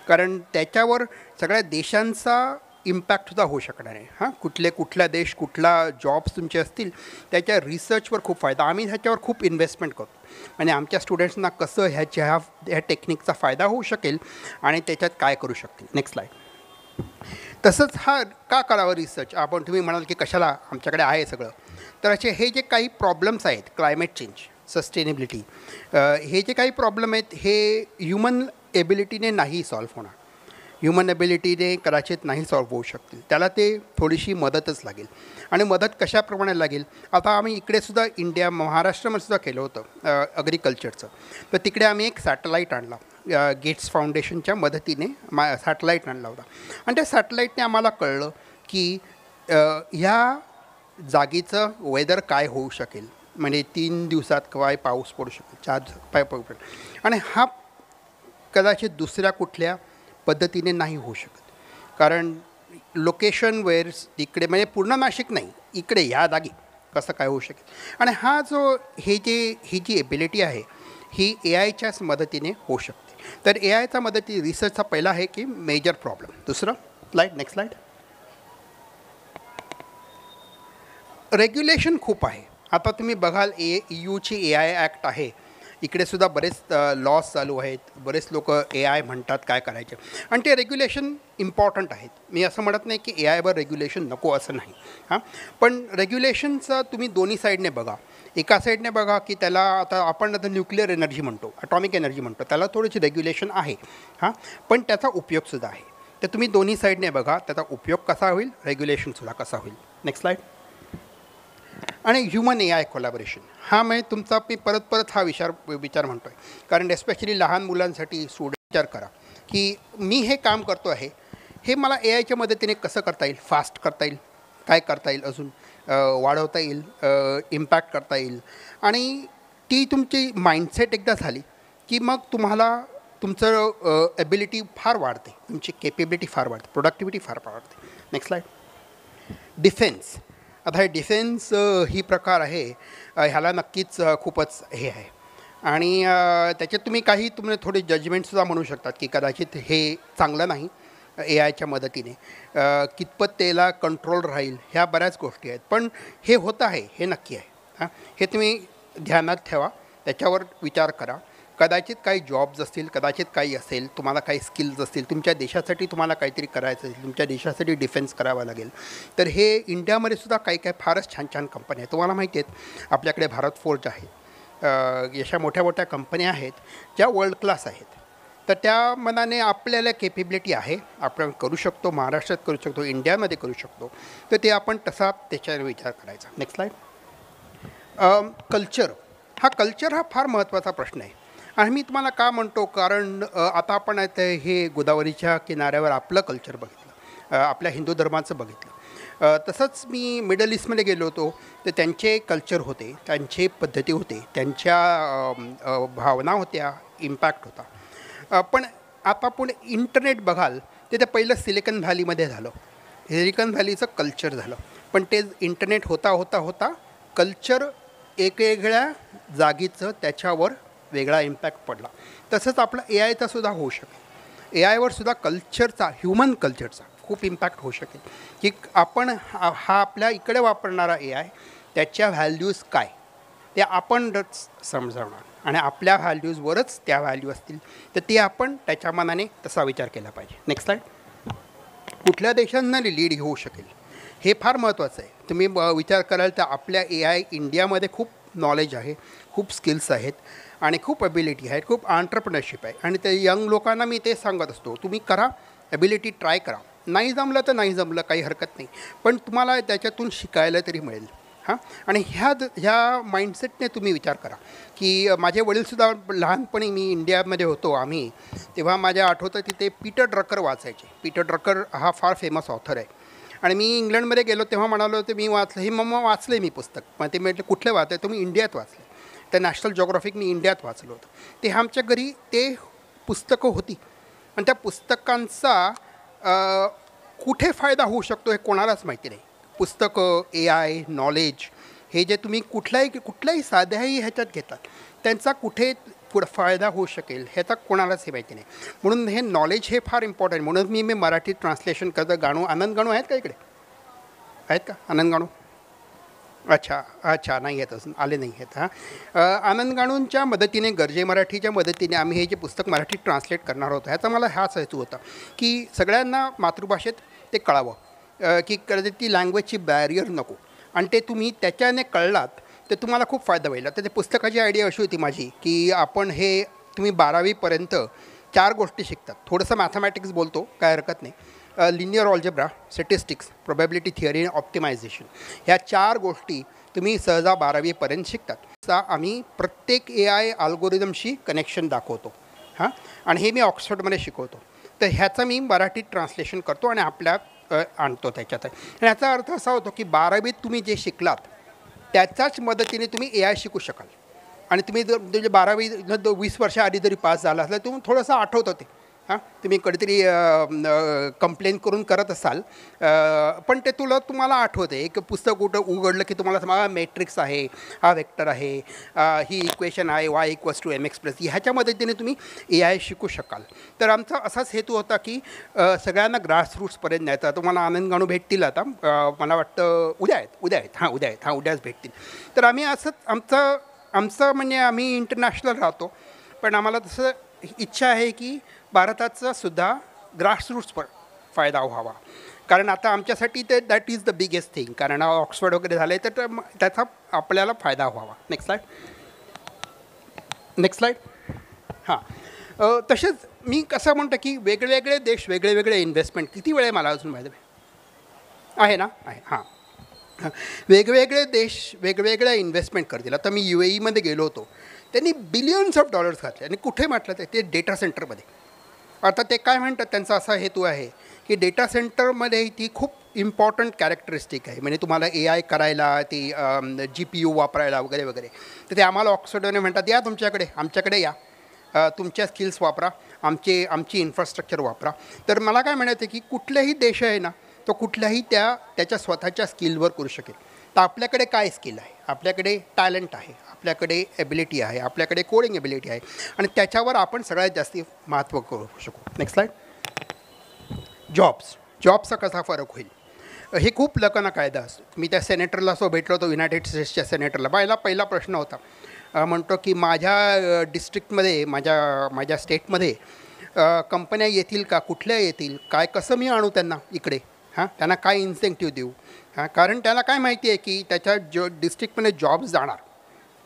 कारण त्याच्यावर सगळ्या देशांचा इम्पॅक्टसुद्धा होऊ शकणार आहे. कुठल्या देश, कुठला जॉब्स तुमचे असतील, त्याच्या रिसर्चवर खूप फायदा. आम्ही ह्याच्यावर खूप इन्व्हेस्टमेंट करतो आणि आमच्या स्टुडंट्सना कसं ह्या टेक्निकचा फायदा होऊ शकेल आणि त्याच्यात काय करू शकतील. Next slide. तसंच का करावं रिसर्च, तुम्ही म्हणाल की कशाला, आमच्याकडे आहे सगळं. तर असे हे जे काही प्रॉब्लेम्स आहेत, क्लायमेट चेंज, सस्टेनेबिलिटी, हे जे काही प्रॉब्लेम आहेत हे ह्युमन एबिलिटीने नाही सॉल्व्ह होणार. ह्युमन एबिलिटीने कदाचित नाही सॉल्व्ह होऊ शकतील. त्याला ते थोडीशी मदतच लागेल. आणि मदत कशाप्रमाणे लागेल? आता आम्ही इकडेसुद्धा महाराष्ट्रामध्ये सुद्धा केलं होतं ॲग्रिकल्चरचं. तर तिकडे आम्ही एक सॅटेलाईट आणला, गेट्स फाउंडेशनच्या मदतीने सॅटेलाईट आणला होता. आणि त्या सॅटेलाईटने आम्हाला कळलं की ह्या जागेचं वेदर काय होऊ शकेल, म्हणजे 3 दिवसात काय पाऊस पडू शकेल, 4 दिवसात काय पाऊस पडेल. आणि हा कदाचित दुसऱ्या कुठल्या पद्धतीने नाही होऊ शकत. कारण लोकेशन वेअर्स इकडे, म्हणजे पूर्ण नाशिक नाही, इकडे ह्या जागी कसं काय होऊ शकेल. आणि हा जो ही जी एबिलिटी आहे ही AIच्याच मदतीने होऊ शकते. तर AIचा मदती रिसर्चचा पहिला आहे की मेजर प्रॉब्लेम. दुसरं स्लाईड, नेक्स्ट स्लाईड. रेग्युलेशन खूप आहे. आता तुम्ही बघाल EUची AI ॲक्ट आहे, इकडे सुद्धा बरेच लॉज चालू आहेत, बरेच लोक AI म्हणतात काय करायचे. आणि ते रेग्युलेशन इम्पॉर्टंट आहेत. मी असं म्हणत नाही की AIवर रेग्युलेशन नको असं नाही हां, पण रेग्युलेशनचं तुम्ही दोन्ही साईडने बघा. एका साईडने बघा की त्याला आपण आता न्यूक्लिअर एनर्जी म्हणतो, ॲटॉमिक एनर्जी म्हणतो, त्याला थोडीशी रेग्युलेशन आहे हां, पण त्याचा उपयोगसुद्धा आहे. तर तुम्ही दोन्ही साईडने बघा, त्याचा उपयोग कसा होईल, रेग्युलेशनसुद्धा कसा होईल. Next slide. आणि ह्युमन AI कोलॅबोरेशन हा म्हणजे तुमचा मी परत हा विचार म्हणतो आहे. कारण एस्पेशली लहान मुलांसाठी विचार करा की मी हे काम करतो आहे, हे मला AIच्या मदतीने कसं करता येईल, फास्ट करता येईल, काय करता येईल, अजून वाढवता येईल, इम्पॅक्ट करता येईल. आणि ती तुमची माइंडसेट एकदा झाली की मग तुम्हाला तुमचं एबिलिटी फार वाढते, तुमची केपेबिलिटी फार वाढते, प्रोडक्टिव्हिटी फार वाढते. Next slide. डिफेन्स. आता हे डिफेन्स ही प्रकार आहे, ह्याला नक्कीच खूपच हे आहे. आणि त्याच्यात तुम्ही थोडे जजमेंटसुद्धा म्हणू शकतात की कदाचित हे चांगलं नाही AIच्या मदतीने, कितपत त्याला कंट्रोल राहील, ह्या बऱ्याच गोष्टी आहेत. पण हे होतं आहे, हे नक्की आहे हां, हे तुम्ही ध्यानात ठेवा, त्याच्यावर विचार करा. कदाचित काही जॉब्स असतील, कदाचित काही असेल, तुम्हाला काही स्किल्स असतील, तुमच्या देशासाठी तुम्हाला काहीतरी करायचं असेल, तुमच्या देशासाठी डिफेन्स करावा लागेल. तर हे इंडियामध्ये सुद्धा काही फारच छान छान कंपन्या आहेत. तुम्हाला माहिती आहेत आपल्याकडे भारत फोर्ज आहे, अशा मोठ्या मोठ्या कंपन्या आहेत ज्या वर्ल्ड क्लास आहेत. तर त्या मनाने आपल्याला केपेबिलिटी आहे, आपण करू शकतो, महाराष्ट्रात करू शकतो, इंडियामध्ये करू शकतो. तर ते आपण तसा त्याच्यावर विचार करायचा. Next slide. कल्चर हा फार महत्त्वाचा प्रश्न आहे. आणि मी तुम्हाला का म्हणतो, कारण आता आपण हे गोदावरीच्या किनाऱ्यावर आपलं कल्चर बघितलं, आपल्या हिंदू धर्माचं बघितलं. तसंच मी मिडल ईस्टमध्ये गेलो होतो, तर त्यांचे कल्चर होते, त्यांचे पद्धती होते, त्यांच्या भावना होत्या, इम्पॅक्ट होता. पण आता आपण इंटरनेट बघाल तर ते पहिलं सिलिकॉन व्हॅलीमध्ये झालं, सिलिकॉन व्हॅलीचं कल्चर झालं. पण ते इंटरनेट होता कल्चर वेगवेगळ्या जागीचं त्याच्यावर वेगळा इम्पॅक्ट पडला. तसंच आपला AIचा सुद्धा होऊ शकेल. AIवर सुद्धा कल्चरचा, ह्युमन कल्चरचा खूप इम्पॅक्ट होऊ शकेल की आपण हा आपल्या इकडे वापरणारा AI त्याच्या व्हॅल्यूज काय ते आपण समजावणार आणि आपल्या व्हॅल्यूजवरच त्या व्हॅल्यू असतील तर ते आपण त्याच्या मनाने तसा विचार केला पाहिजे. Next slide. कुठल्या देशांना लीड घेऊ शकेल हे फार महत्त्वाचं आहे. तुम्ही विचार कराल तर आपल्या AI इंडियामध्ये खूप नॉलेज आहे, खूप स्किल्स आहेत आणि खूप एबिलिटी आहेत, खूप एंटरप्रेन्योरशिप आहे. आणि ते यंग लोकांना मी ते सांगत असतो, तुम्ही करा, एबिलिटी ट्राय करा. नाही जमलं तर नाही जमलं, काही हरकत नाही, पण तुम्हाला त्याच्यातून शिकायला तरी मिळेल हां. आणि ह्या माइंडसेटने तुम्ही विचार करा की माझे वडीलसुद्धा लहानपणी, मी इंडियामध्ये होतो आम्ही, तेव्हा माझ्या आठवतं तिथे पीटर ड्रकर वाचायचे. पीटर ड्रकर हा फार फेमस ऑथर आहे. आणि मी इंग्लंडमध्ये गेलो तेव्हा म्हणालो होतं मी वाचलं, हे मम्मा वाचलं मी पुस्तक. मग ते म्हटलं कुठले वाचलं, तुम्ही इंडियात वाचले. तर नॅशनल जॉग्राफिक मी इंडियात वाचलं होतं. ते आमच्या घरी ते पुस्तकं होती आणि त्या पुस्तकांचा कुठे फायदा होऊ शकतो हे कोणालाच माहिती नाही. पुस्तकं, AI, नॉलेज हे जे तुम्ही कुठल्याही साध्याही ह्याच्यात घेतात त्यांचा कुठे फायदा होऊ शकेल ह्याचा कोणालाच हे माहिती नाही. म्हणून हे नॉलेज हे फार इम्पॉर्टंट. म्हणून मी मराठी ट्रान्सलेशन करतं. गाणू, आनंद गाणू आहेत का इकडे? आहेत का आनंद गाणू? अच्छा नाही आहेत, अजून आले नाही आहेत हां. आनंद गाणूंच्या मदतीने, गरजे मराठीच्या मदतीने आम्ही हे जे पुस्तक मराठीत ट्रान्सलेट करणार होतो, ह्याचा मला हाच हेतू होता की सगळ्यांना मातृभाषेत ते कळावं, की ती लँग्वेजची बॅरियर नको. आणि ते तुम्ही त्याच्याने कळलात तर तुम्हाला खूप फायदा होईल. तर ते पुस्तकाची आयडिया अशी होती माझी की आपण हे तुम्ही 12वीपर्यंत 4 गोष्टी शिकतात. थोडंसं मॅथमॅटिक्स बोलतो, काय हरकत नाही. लिनियर ऑल्जेब्रा, स्टॅटिस्टिक्स, प्रोबॅबिलिटी थिअरी आणि ऑप्टिमायझेशन, ह्या 4 गोष्टी तुम्ही सहजा 12वीपर्यंत शिकतात. आम्ही प्रत्येक AI अल्गोरिदमशी कनेक्शन दाखवतो आणि हे मी ऑक्सफर्डमध्ये शिकवतो. तर ह्याचं मी मराठीत ट्रान्सलेशन करतो आणि आपल्यात आणतो त्याच्यात. आणि याचा अर्थ असा होतो की 12वीत तुम्ही जे शिकलात त्याच्याच मदतीने तुम्ही AI शिकू शकाल. आणि तुम्ही जर म्हणजे 12वी 20 वर्षाआधी जरी पास झाला असला तुम्ही थोडंसं आठवतं ते तुम्ही कधीतरी कंप्लेन करून करत असाल पण ते तुम्हाला आठवते. एक पुस्तक उघडलं की तुम्हाला मॅट्रिक्स आहे, हा वेक्टर आहे, ही इक्वेशन आहे y=mx+, ह्याच्या मदतीने तुम्ही AI शिकू शकाल. तर आमचा असाच हेतू होता की सगळ्यांना ग्रासरूट्सपर्यंत न्यायचा. तुम्हाला आनंद गाणू भेटतील आता, मला वाटतं उद्या आहेत उद्याच भेटतील. तर आम्ही असंच आमचं म्हणजे आम्ही इंटरनॅशनल राहतो पण आम्हाला तसं इच्छा आहे की भारताचा सुद्धा ग्रासरूट्सवर फायदा व्हावा. कारण आता आमच्यासाठी ते that is the biggest thing. कारण ऑक्सफर्ड वगैरे झालं आहे तर त्याचा आपल्याला फायदा व्हावा. Next slide. हां, तसेच मी कसं म्हणतो की वेगवेगळे देश वेगळे इन्व्हेस्टमेंट, किती वेळ आहे मला अजून माहिती आहे ना? आहे. हां, वेगवेगळे देश वेगवेगळ्या इन्व्हेस्टमेंट करतील. आता मी UAEमध्ये गेलो होतो, त्यांनी बिलियन्स ऑफ डॉलर्स घातले आणि कुठे म्हटलं ते डेटा सेंटरमध्ये. आता ते काय म्हणतात, त्यांचा असा हेतू आहे की डेटा सेंटरमध्ये ती खूप इम्पॉर्टंट कॅरेक्टरिस्टिक आहे. म्हणजे तुम्हाला AI करायला, ती GPU वापरायला वगैरे वगैरे. तर ते आम्हाला ऑक्सफर्डने म्हणतात या आमच्याकडे या, तुमच्या स्किल्स वापरा, आमची इन्फ्रास्ट्रक्चर वापरा. तर मला काय म्हणायचं की कुठलाही देश आहे ना तो कुठल्याही त्याच्या स्वतःच्या स्किलवर करू शकेल. तर आपल्याकडे काय स्किल आहे, आपल्याकडे टॅलेंट आहे, आपल्याकडे एबिलिटी आहे, आपल्याकडे कोडिंग एबिलिटी आहे आणि त्याच्यावर आपण सगळ्यात जास्त महत्त्व करू शकू. Next slide. जॉबचा कसा फरक होईल हे खूप लोकांना कायदा असतो. मी त्या सेनेटरला भेटलो होतो, युनायटेड स्टेट्सच्या सेनेटरला. पहिला प्रश्न होता, म्हणतो की माझ्या डिस्ट्रिक्टमध्ये, माझ्या स्टेटमध्ये कंपन्या येतील का, कुठल्या येतील, कसं मी आणू त्यांना इकडे, त्यांना काय इन्सेंटिव्ह देऊ. कारण त्याला काय माहिती आहे की त्याच्या डिस्ट्रिक्टमध्ये जॉब्स जाणार,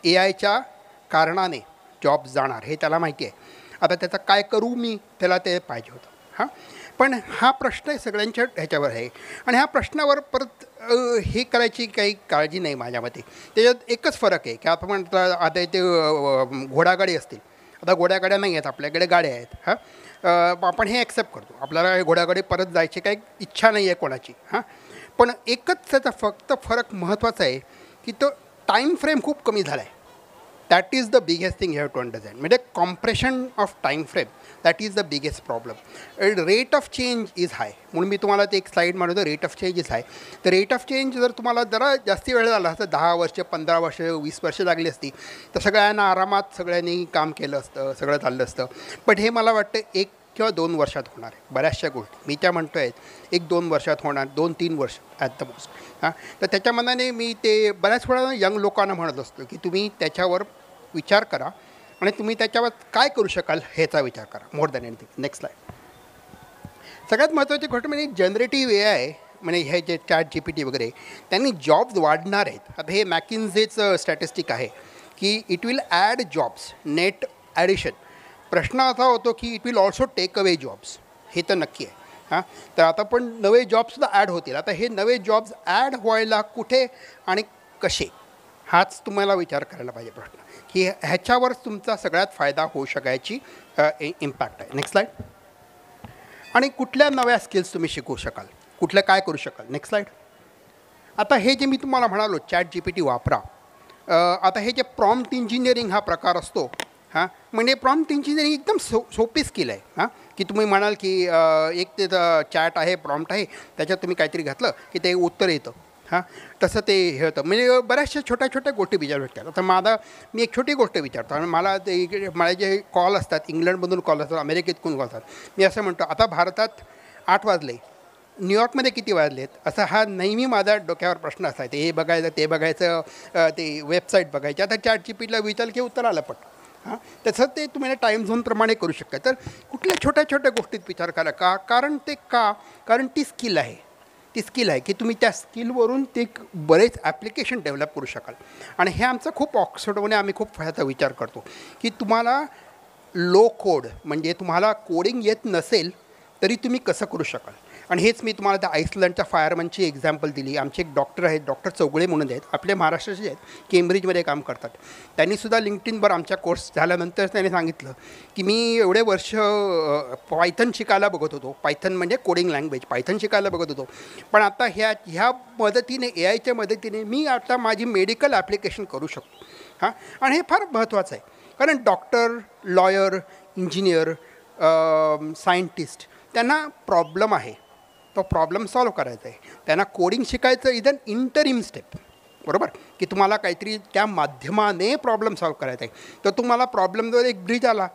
AIच्या कारणाने जॉब्स जाणार हे त्याला माहिती आहे. आता त्याचं काय करू मी, त्याला ते पाहिजे होतं. पण हा प्रश्न सगळ्यांच्या ह्याच्यावर आहे आणि ह्या प्रश्नावर परत हे करायची काही काळजी नाही माझ्या मते. त्याच्यात एकच फरक आहे की आपण म्हणतो आता इथे घोडागाडी असतील, आता घोड्यागाड्या नाही आहेत, आपल्याकडे गाड्या आहेत. आपण हे ॲक्सेप्ट करतो, आपल्याला घोड्यागाडी परत जायची काही इच्छा नाही आहे कोणाची. पण एकच त्याचा फक्त फरक महत्त्वाचा आहे की तो टाईम फ्रेम खूप कमी झाला आहे. That is the biggest thing you have to understand. म्हणजे compression of time frame, that is the biggest problem. Rate of change is high. म्हणून मी तुम्हाला ते एक स्लाईड म्हणतो, rate of change is high. तर रेट ऑफ चेंज जर तुम्हाला जरा जास्ती वेळ झाला असतं, 10 वर्ष, 15 वर्ष, 20 वर्ष लागली असती, तर सगळ्यांना आरामात सगळ्यांनी काम केलं असतं, सगळं चाललं असतं. पण हे मला वाटतं 1 किंवा 2 वर्षात होणार आहे. बऱ्याचशा गोष्टी मी त्या म्हणतो आहेत 1-2 वर्षात होणार, 2-3 वर्ष ॲट द मोस्ट. तर त्याच्या मनाने मी ते बऱ्याच वेळा यंग लोकांना म्हणत असतो की तुम्ही त्याच्यावर विचार करा आणि तुम्ही त्याच्यावर काय करू शकाल ह्याचा विचार करा, more than anything. Next slide. सगळ्यात महत्त्वाची गोष्ट म्हणजे जनरेटिव्ह AI, म्हणजे हे जे ChatGPT वगैरे, त्यांनी जॉब्स वाढणार आहेत. आता हे मॅकिन्झेचं स्टॅटिस्टिक आहे की it will add jobs, net addition. प्रश्न असा होतो की it will also take away jobs, हे तर नक्की आहे. तर आता पण नवे जॉब्ससुद्धा ॲड होतील. आता हे नवे जॉब्स ॲड व्हायला कुठे आणि कसे, हाच तुम्हाला विचार करायला पाहिजे प्रश्न, की ह्याच्यावरच तुमचा सगळ्यात फायदा होऊ शकायची इम्पॅक्ट आहे. Next slide. आणि कुठल्या नव्या स्किल्स तुम्ही शिकू शकाल, कुठलं काय करू शकाल. Next slide. आता हे जे मी तुम्हाला म्हणालो ChatGPT वापरा. आता हे जे प्रॉम्प्ट इंजिनिअरिंग हा प्रकार असतो, म्हणजे प्रॉम्प्ट इंजिनिअरिंग एकदम सोपी स्किल आहे. की तुम्ही म्हणाल की एक ते चॅट आहे, प्रॉम्प्ट आहे, त्याच्यात तुम्ही काहीतरी घातलं की ते उत्तर येतं. तसं ते हे होतं. म्हणजे बऱ्याचशा छोट्या गोष्टी विचारू शकतात. आता मी एक छोटी गोष्ट विचारतो आणि मला जे कॉल असतात, इंग्लंडमधून कॉल असतात, अमेरिकेतून कॉल असतात, मी असं म्हणतो आता भारतात 8 वाजले, न्यूयॉर्कमध्ये किती वाजले आहेत, असा हा नेहमी माझा डोक्यावर प्रश्न असायचा. हे बघायचं, ते बघायचं, ते वेबसाईट बघायची. आता ChatGPTला विचारलं की उत्तर आलं पट. तसं ते तुम्ही टाईम झोनप्रमाणे करू शकता. तर कुठल्या छोट्या गोष्टीत विचार करा. कारण ती स्किल आहे, ती स्किल आहे की तुम्ही त्या स्किलवरून ते बरेच ॲप्लिकेशन डेव्हलप करू शकाल. आणि हे आमचं खूप ऑक्सफर्डमध्ये आम्ही खूप ह्याचा विचार करतो की तुम्हाला लो कोड म्हणजे तुम्हाला कोडिंग येत नसेल तरी तुम्ही कसं करू शकाल. आणि हेच मी तुम्हाला त्या आईसलंडच्या फायरमनची एक्झाम्पल दिली. आमचे एक डॉक्टर आहेत, डॉक्टर चौगुळे म्हणून आहेत, आपले महाराष्ट्राचे आहेत, केम्ब्रिजमध्ये काम करतात. त्यांनीसुद्धा लिंक्डइनवर आमच्या कोर्स झाल्यानंतर त्यांनी सांगितलं की मी एवढे वर्ष पायथन शिकायला बघत होतो, पायथन म्हणजे कोडिंग लँग्वेज, पायथन शिकायला बघत होतो, पण आता ह्या मदतीने AI च्या मदतीने मी आता माझी मेडिकल ॲप्लिकेशन करू शकतो. हां, आणि हे फार महत्त्वाचं आहे कारण डॉक्टर, लॉयर, इंजिनियर, सायंटिस्ट त्यांना प्रॉब्लेम आहे, तो प्रॉब्लेम सॉल्व करायचा आहे. त्यांना कोडिंग शिकायचं इज अन इंटरिम स्टेप, बरोबर, की तुम्हाला काहीतरी त्या माध्यमाने प्रॉब्लेम सॉल्व करायचा आहे. तर तुम्हाला प्रॉब्लेमवर एक ब्रिज आला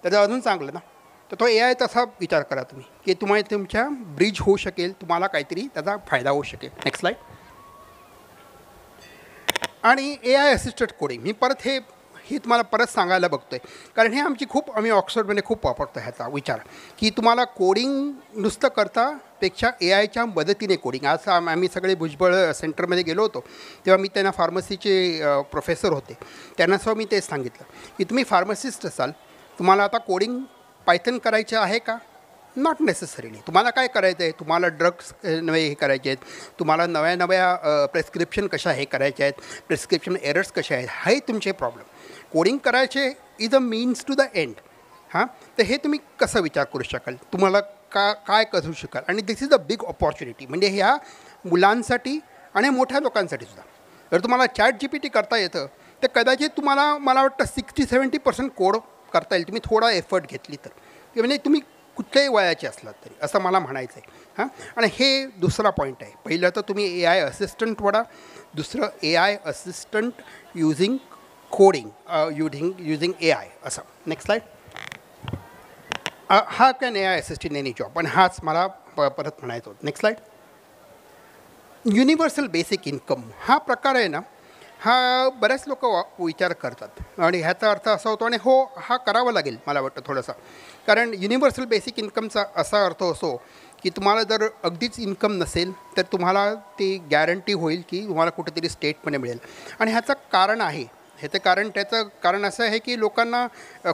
तर अजून चांगलं ना. तर तो AI तसा विचार करा तुम्ही की तुम्हाला तुमच्या ब्रिज होऊ शकेल, तुम्हाला काहीतरी त्याचा फायदा होऊ शकेल. Next slide. आणि AI असिस्टेड कोडिंग मी परत हे तुम्हाला परत सांगायला बघतो आहे कारण हे आम्ही ऑक्सफर्डमध्ये खूप वापरतो ह्याचा विचार की तुम्हाला कोडिंग नुसतं करतापेक्षा AI च्या मदतीने कोडिंग. आज आम्ही सगळे भुजबळ सेंटरमध्ये गेलो होतो तेव्हा मी त्यांना फार्मसीचे प्रोफेसर होते, त्यांनासुद्धा मी तेच सांगितलं की तुम्ही फार्मसिस्ट असाल, तुम्हाला आता कोडिंग पायथन करायचं आहे का? Not necessarily. तुम्हाला काय करायचं आहे, तुम्हाला ड्रग्स नवे हे करायचे आहेत, तुम्हाला नव्या प्रेस्क्रिप्शन कशा हे करायच्या आहेत, प्रेस्क्रिप्शन एरर्स कशा आहेत, हे तुमचे प्रॉब्लेम. कोडिंग करायचे is a means to the end. हां, तर हे तुम्ही कसं विचार करू शकाल, तुम्हाला काय करू शकाल. आणि this is a big opportunity म्हणजे ह्या मुलांसाठी आणि मोठ्या लोकांसाठी सुद्धा. जर तुम्हाला ChatGPT करता येतं तर कदाचित तुम्हाला मला वाटतं 60-70% कोड करता येईल तुम्ही थोडा एफर्ट घेतली तर, म्हणजे तुम्ही कुठल्याही वयाचे असलात तरी, असं मला म्हणायचं आहे. हां, आणि हे दुसरा पॉईंट आहे. पहिलं तर तुम्ही AI असिस्टंट वडा, दुसरं AI assistant using coding using AI असं. Next slide. हा can AI assist in any job, पण हाच मला परत म्हणायचं होतं. Next slide. Universal basic income हा प्रकार आहे ना, हा बऱ्याच लोक विचार करतात आणि ह्याचा अर्थ असा होतो आणि हो हा करावा लागेल मला वाटतं थोडंसं. कारण युनिव्हर्सल बेसिक इन्कमचा असा अर्थ असो की तुम्हाला जर अगदीच इन्कम नसेल तर तुम्हाला ती गॅरंटी होईल की तुम्हाला कुठेतरी स्टेटमध्ये मिळेल. आणि ह्याचं कारण आहे, त्याचं कारण असं आहे की लोकांना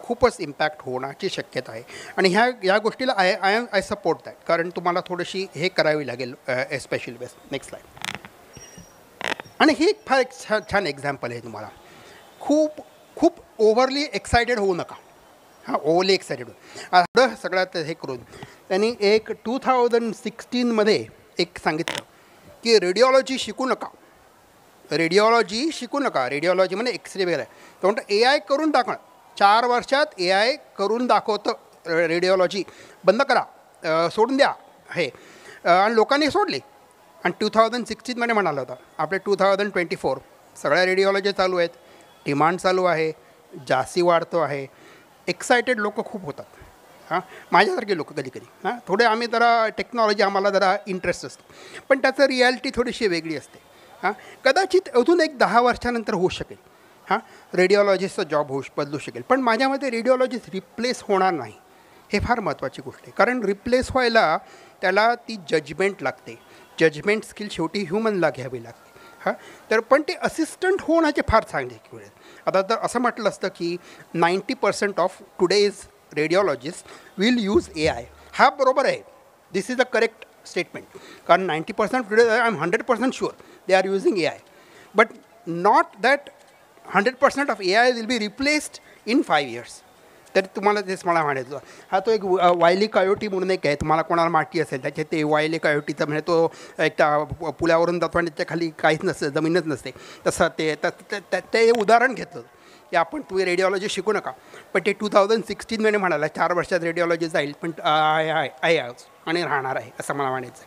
खूपच इम्पॅक्ट होण्याची शक्यता आहे. आणि ह्या गोष्टीला आय सपोर्ट दॅट, कारण तुम्हाला थोडीशी हे करावी लागेल एस्पेशली बेस्ट. Next slide. आणि हे फार एक छान एक्झाम्पल आहे. तुम्हाला खूप ओव्हरली एक्सायटेड होऊ नका. हां, ओव्हरली एक्सायटेड होऊ सगळ्यात हे करून त्यांनी एक 2016मध्ये एक सांगितलं की रेडिओलॉजी शिकू नका, रेडिओलॉजी म्हणजे एक्सरे वगैरे. तो म्हणतं AI करून दाखवणं, 4 वर्षात AI करून दाखवतं रेडिओलॉजी, बंद करा, सोडून द्या हे. आणि लोकांनी सोडली. आणि 2016मध्ये म्हणाला होता आपले 2024 सगळ्या रेडिओलॉजी चालू आहेत, डिमांड चालू आहे, जास्ती वाढतो आहे, एक्सायटेड लोक खूप होतात. हां, माझ्यासारखे लोक कधी हां थोडे आम्ही जरा टेक्नॉलॉजी आम्हाला जरा इंटरेस्ट असतो, पण त्याचं रिॲलिटी थोडीशी वेगळी असते. हां, कदाचित अजून एक 10 वर्षानंतर होऊ शकेल. हां, रेडिओलॉजिस्टचा जॉब बदलू शकेल, पण माझ्या मते रेडिओलॉजिस्ट रिप्लेस होणार नाही. हे फार महत्त्वाची गोष्ट आहे कारण रिप्लेस व्हायला त्याला ती जजमेंट लागते. जजमेंट स्किल शेवटी ह्युमनला घ्यावी लागते. हां, तर पण ते असिस्टंट होण्याचे फार चांगले वेळ आहेत. आता तर असं म्हटलं असतं की 90% of today's radiologist will use AI. हा बरोबर आहे, this is a correct statement. कारण 90% today I am 100% sure they are using AI. But not that 100% of AI will be replaced in 5 years. तर तुम्हाला तेच मला म्हणायचं. हा तो एक वायली कायोटी म्हणून एक आहे, तुम्हाला कोणाला माहिती असेल त्याच्यात ते वायली कायोटीचं म्हणजे तो एक पुलावरून जातो आणि त्याच्या खाली काहीच नसतं, जमीनच नसते, तसं ते उदाहरण घेतलं की आपण तुम्ही रेडिओलॉजी शिकू नका. पण ते 2016मध्ये म्हणाला 4 वर्षात रेडिओलॉजी जाईल, पण आहे आणि राहणार आहे असं मला म्हणायचं.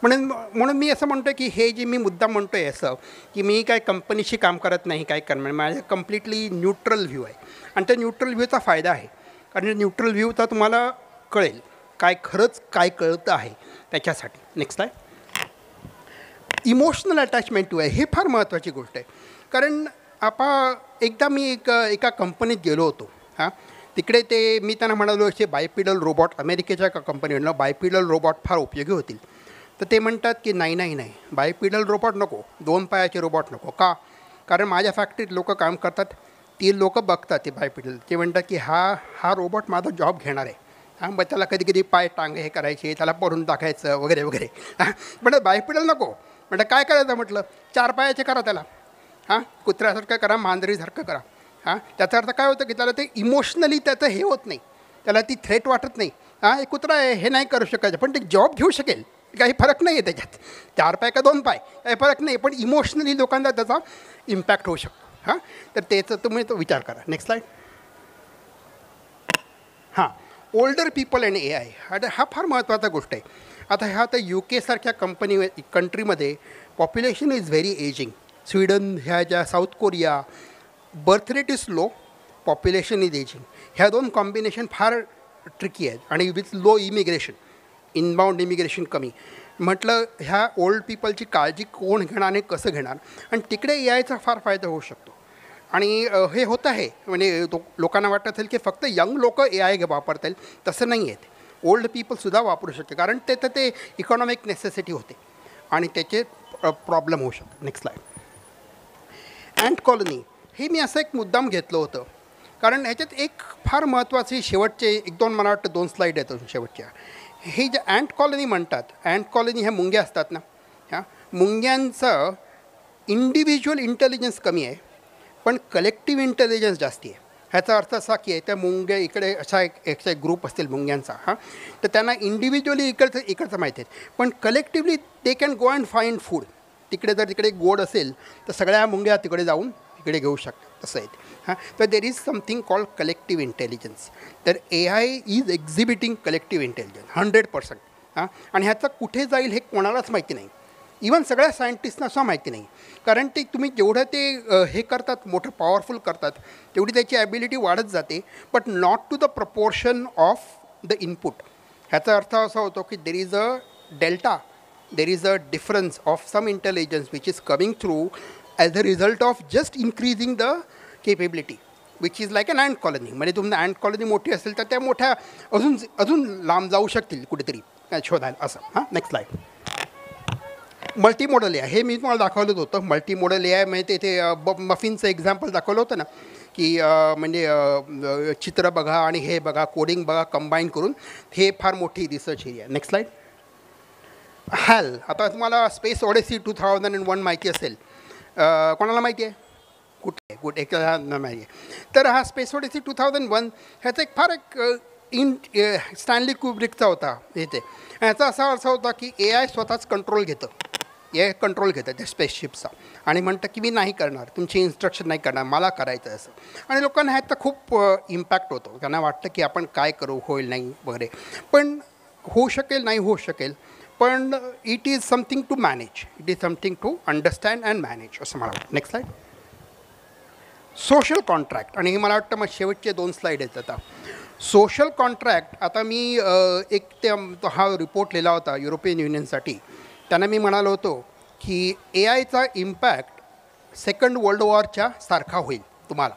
म्हणून मी असं म्हणतो की हे जे मी मुद्दा म्हणतो आहे असं की मी काय कंपनीशी काम करत नाही, काय करणार, माझं कम्प्लिटली न्यूट्रल व्ह्यू आहे. आणि त्या न्यूट्रल व्ह्यूचा फायदा आहे कारण न्यूट्रल व्ह्यूचा तुम्हाला कळेल काय खरंच काय कळतं आहे त्याच्यासाठी. नेक्स्ट आहे इमोशनल अटॅचमेंट टू आहे. हे फार महत्त्वाची गोष्ट आहे कारण एकदा मी एका कंपनीत गेलो होतो. हां, तिकडे मी त्यांना म्हणालो की बायपिडल रोबॉट, अमेरिकेच्या एका कंपनीनं बायपिडल रोबॉट फार उपयोगी होतील. तर ते म्हणतात की नाही नाही नाही, बायपिडल रोबोट नको, 2 पायाचे रोबोट नको. का? कारण माझ्या फॅक्टरीत लोक काम करतात, ती लोक बघतात ते बायपिडल, ते म्हणतात की हा रोबोट माझा जॉब घेणार आहे. हां, मग त्याला कधी कधी पाय टांगे हे करायचे, त्याला पडून टाकायचं वगैरे वगैरे. हां, म्हणतात बायपिडल नको. म्हटलं काय करायचं? म्हटलं 4 पायाचे करा त्याला. हां, कुत्र्यासारखं करा, मांजरीसारखं करा. हां, त्याचा अर्थ काय होतं की त्याला ते इमोशनली त्याचं हे होत नाही, त्याला ती थ्रेट वाटत नाही. हां, एक कुत्रा आहे, हे नाही करू शकायचं, पण ते जॉब घेऊ शकेल, काही फरक नाही आहे त्याच्यात. 4 पाय का 2 पाय काही फरक नाही, पण इमोशनली लोकांना त्याचा इम्पॅक्ट होऊ शकतो. हां, तर त्याचं तुम्ही तो विचार करा. Next slide. हां, ओल्डर पीपल अँड AI हा फार महत्त्वाचा गोष्ट आहे. आता ह्या आता UK सारख्या कंट्रीमध्ये population is very ageing. Sweden, ह्या ज्या south Korea, birth rate is low, population is ageing. ह्या 2 कॉम्बिनेशन फार ट्रिकी आहेत. आणि with low immigration, inbound immigration कमी. म्हटलं ह्या ओल्ड पीपलची काळजी कोण घेणार आणि कसं घेणार, आणि तिकडे AIचा फार फायदा होऊ शकतो. आणि हे होत आहे, म्हणजे लोकांना वाटत असेल की फक्त यंग लोक AI वापरता येईल, तसं नाही आहे. ओल्ड पीपलसुद्धा वापरू शकते, कारण ते इकॉनॉमिक नेसेसिटी होते आणि त्याचे प्रॉब्लेम होऊ शकतो. Next slide. अँट कॉलनी हे मी असं एक मुद्दाम घेतलं होतं, कारण ह्याच्यात एक फार महत्त्वाची शेवटचे 1-2 मला वाटतं 2 स्लाईड येतो शेवटच्या. हे जे अँट कॉलनी म्हणतात, अँट कॉलनी ह्या मुंग्या असतात ना, ह्या मुंग्यांचं इंडिव्हिज्युअल इंटेलिजन्स कमी आहे, पण कलेक्टिव्ह इंटेलिजन्स जास्ती आहे. ह्याचा अर्थ असा की त्या मुंग्या इकडे असा एक ग्रुप असतील मुंग्यांचा, हां, तर त्यांना इंडिव्हिज्युअली इकडचं माहिती आहे, पण collectively they can go and find food. तिकडे जर तिकडे गोड असेल तर सगळ्या मुंग्या तिकडे जाऊन तिकडे घेऊ शकतात, तसं आहे. हां, तर there is something called collective intelligence. तर AI इज एक्झिबिटिंग कलेक्टिव्ह इंटेलिजन्स 100%. हां, आणि ह्याचं कुठे जाईल हे कोणालाच माहिती नाही, इवन सगळ्या सायंटिस्टना सुद्धा माहिती नाही. कारण ते तुम्ही जेवढं ते हे करतात, मोठं पॉवरफुल करतात, तेवढी त्याची ॲबिलिटी वाढत जाते, but not to the proportion of the input. ह्याचा अर्थ असा होतो की there is a delta, there is a difference of some intelligence which is coming through as a result of just increasing the capability, which is like an ant colony. म्हणजे तुमचं ant colony मोठी असेल तर त्या मोठ्या अजून लांब जाऊ शकतील कुठेतरी शोधायला, असं. हां, नेक्स्ट स्लाईड. मल्टीमॉडल AI हे मी तुम्हाला दाखवलं होतं. मल्टीमॉडल AI म्हणजे ते मफिनचं एक्झाम्पल दाखवलं होतं ना, की म्हणजे चित्र बघा आणि हे बघा, कोडिंग बघा, कंबाईन करून हे फार मोठी research area. Next slide. HAL, आता तुम्हाला स्पेस ओडेसी 2001 माहिती असेल, कोणाला माहिती आहे? कुठे कुठे एक माहिती आहे. तर हा स्पेस ओडेसी 2001 ह्याचा एक फार स्टॅनली क्युब्रिकचा होता इथे. ह्याचा असा अर्थ होता की AI स्वतःच कंट्रोल घेतं, कंट्रोल घेतं त्या स्पेसशिपचा, आणि म्हणतं की मी नाही करणार, तुमची इन्स्ट्रक्शन नाही करणार, मला करायचं आहे असं. आणि लोकांना ह्याचा खूप इम्पॅक्ट होतो, त्यांना वाटतं की आपण काय करू, होईल नाही वगैरे. पण होऊ शकेल, नाही होऊ शकेल, पण it is something to manage, it is something to understand and manage, असं मला वाटतं. Next slide. सोशल कॉन्ट्रॅक्ट, आणि हे मला वाटतं मग शेवटचे 2 स्लाईड आहेत आता. सोशल कॉन्ट्रॅक्ट, आता मी एक हा रिपोर्ट लिहिला होता युरोपियन युनियनसाठी. त्यांना मी म्हणालो होतो की AIचा इम्पॅक्ट 2nd वर्ल्ड वॉरच्या सारखा होईल तुम्हाला.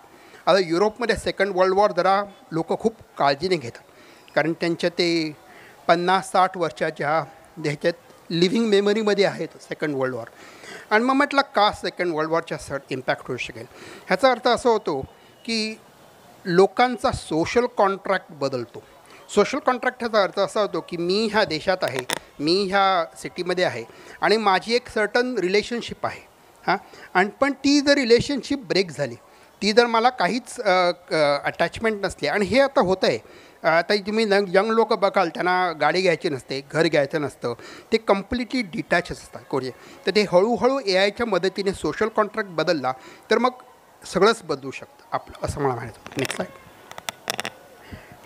आता युरोपमध्ये 2nd वर्ल्ड वॉर जरा लोक खूप काळजीने घेतात, कारण त्यांच्या ते 50-60 वर्षाच्या ह्याच्यात लिव्हिंग मेमरीमध्ये आहेत 2nd वर्ल्ड वॉर. आणि मग म्हटलं का 2nd वर्ल्ड वॉरच्या इम्पॅक्ट होऊ शकेल. ह्याचा अर्थ असा होतो की लोकांचा सोशल कॉन्ट्रॅक्ट बदलतो. सोशल कॉन्ट्रॅक्ट ह्याचा अर्थ असा होतो की मी ह्या देशात आहे, मी ह्या सिटीमध्ये आहे, आणि माझी एक सर्टन रिलेशनशिप आहे. हां, आणि पण ती जर रिलेशनशिप ब्रेक झाली, ती जर मला काहीच अटॅचमेंट नसली, आणि हे आता होतं आहे. आता तुम्ही यंग लोक बघाल, त्यांना गाडी घ्यायची नसते, घर घ्यायचं नसतं, ते कम्प्लिटली डिटॅच असतात कोणी. तर ते हळूहळू AIच्या मदतीने सोशल कॉन्ट्रॅक्ट बदलला तर मग सगळंच बदलू शकतं आपलं, असं मला म्हणायचं. Next slide.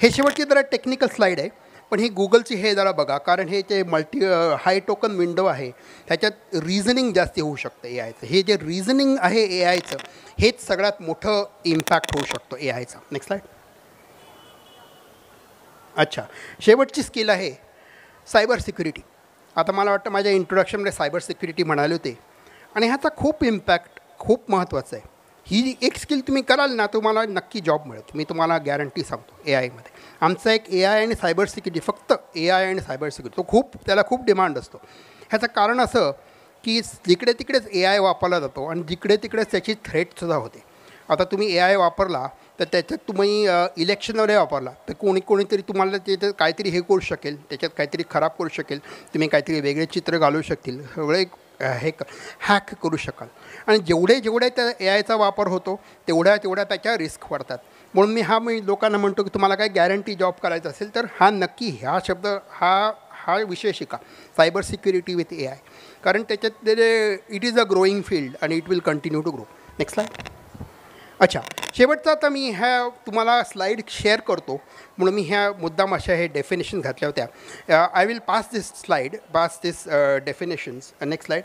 हे शेवटची जरा टेक्निकल स्लाईड आहे, पण ही गुगलची हे जरा बघा, कारण हे जे हाय टोकन विंडो आहे त्याच्यात रिझनिंग जास्त होऊ शकतं AIचं. हे जे रिझनिंग आहे AIचं, हेच सगळ्यात मोठं इम्पॅक्ट होऊ शकतो AIचा. Next slide. अच्छा, शेवटची स्किल आहे सायबर सिक्युरिटी. आता मला वाटतं माझ्या इंट्रोडक्शनमध्ये सायबर सिक्युरिटी म्हणाले होते, आणि ह्याचा खूप इम्पॅक्ट खूप महत्त्वाचा आहे. ही एक स्किल तुम्ही कराल ना तुम्हाला नक्की जॉब मिळेल. मी तुम्हाला गॅरंटी सांगतो. ए आयमध्ये आमचा एक ए आय आणि सायबर सिक्युरिटी, फक्त ए आय आणि सायबर सिक्युरिटी, तो त्याला खूप डिमांड असतो. ह्याचं कारण असं की जिकडे तिकडेच ए आय वापरला जातो आणि जिकडे तिकडेच त्याची थ्रेटसुद्धा होते. आता तुम्ही ए आय वापरला तर त्याच्यात तुम्ही इलेक्शनमध्ये वापरला तर कोणीतरी तुम्हाला त्याच्यात काहीतरी हे करू शकेल, त्याच्यात काहीतरी खराब करू शकेल, तुम्ही काहीतरी वेगळे चित्र घालू शकतील, सगळे हे हॅक करू शकाल. आणि जेवढे त्या ए आयचा वापर होतो तेवढ्या त्याच्या रिस्क वाढतात. म्हणून मी लोकांना म्हणतो की तुम्हाला काय गॅरंटी जॉब करायचा असेल तर ह्या शब्द हा विषय शिका, cyber security with AI. कारण त्याच्यात it is a growing field आणि it will continue to grow. Next slide. अच्छा, शेवटचा आता मी तुम्हाला स्लाईड शेअर करतो म्हणून मी मुद्दाम अशा हे डेफिनेशन घातल्या होत्या. I will pass this definitions. Next slide.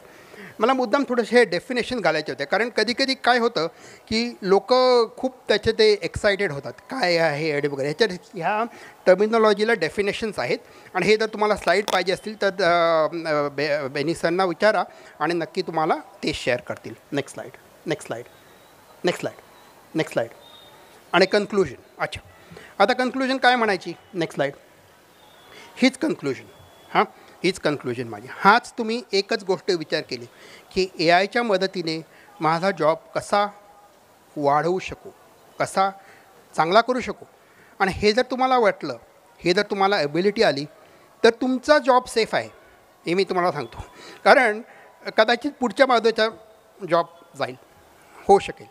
मला मुद्दाम थोडेसे हे डेफिनेशन घालायचे होते कारण कधी काय होतं की लोक खूप त्याचे ते एक्सायटेड होतात, काय आहे आणि वगैरे. ह्या टर्मिनॉलॉजीला डेफिनेशन्स आहेत आणि हे जर तुम्हाला स्लाईड पाहिजे असतील तर बेनी सरना विचारा आणि नक्की तुम्हाला ते शेअर करतील. Next slide. आणि कन्क्लुजन. अच्छा, आता कन्क्लुजन काय म्हणायची. Next slide. हीच कन्क्लुजन माझी. हाच तुम्ही एकच गोष्ट विचार केली की ए आयच्या मदतीने माझा जॉब कसा वाढवू शकू, कसा चांगला करू शकू. आणि हे जर तुम्हाला वाटलं, हे जर तुम्हाला एबिलिटी आली तर तुमचा जॉब सेफ आहे हे मी तुम्हाला सांगतो. कारण कदाचित पुढच्या बाजूचा जॉब जाईल, होऊ शकेल.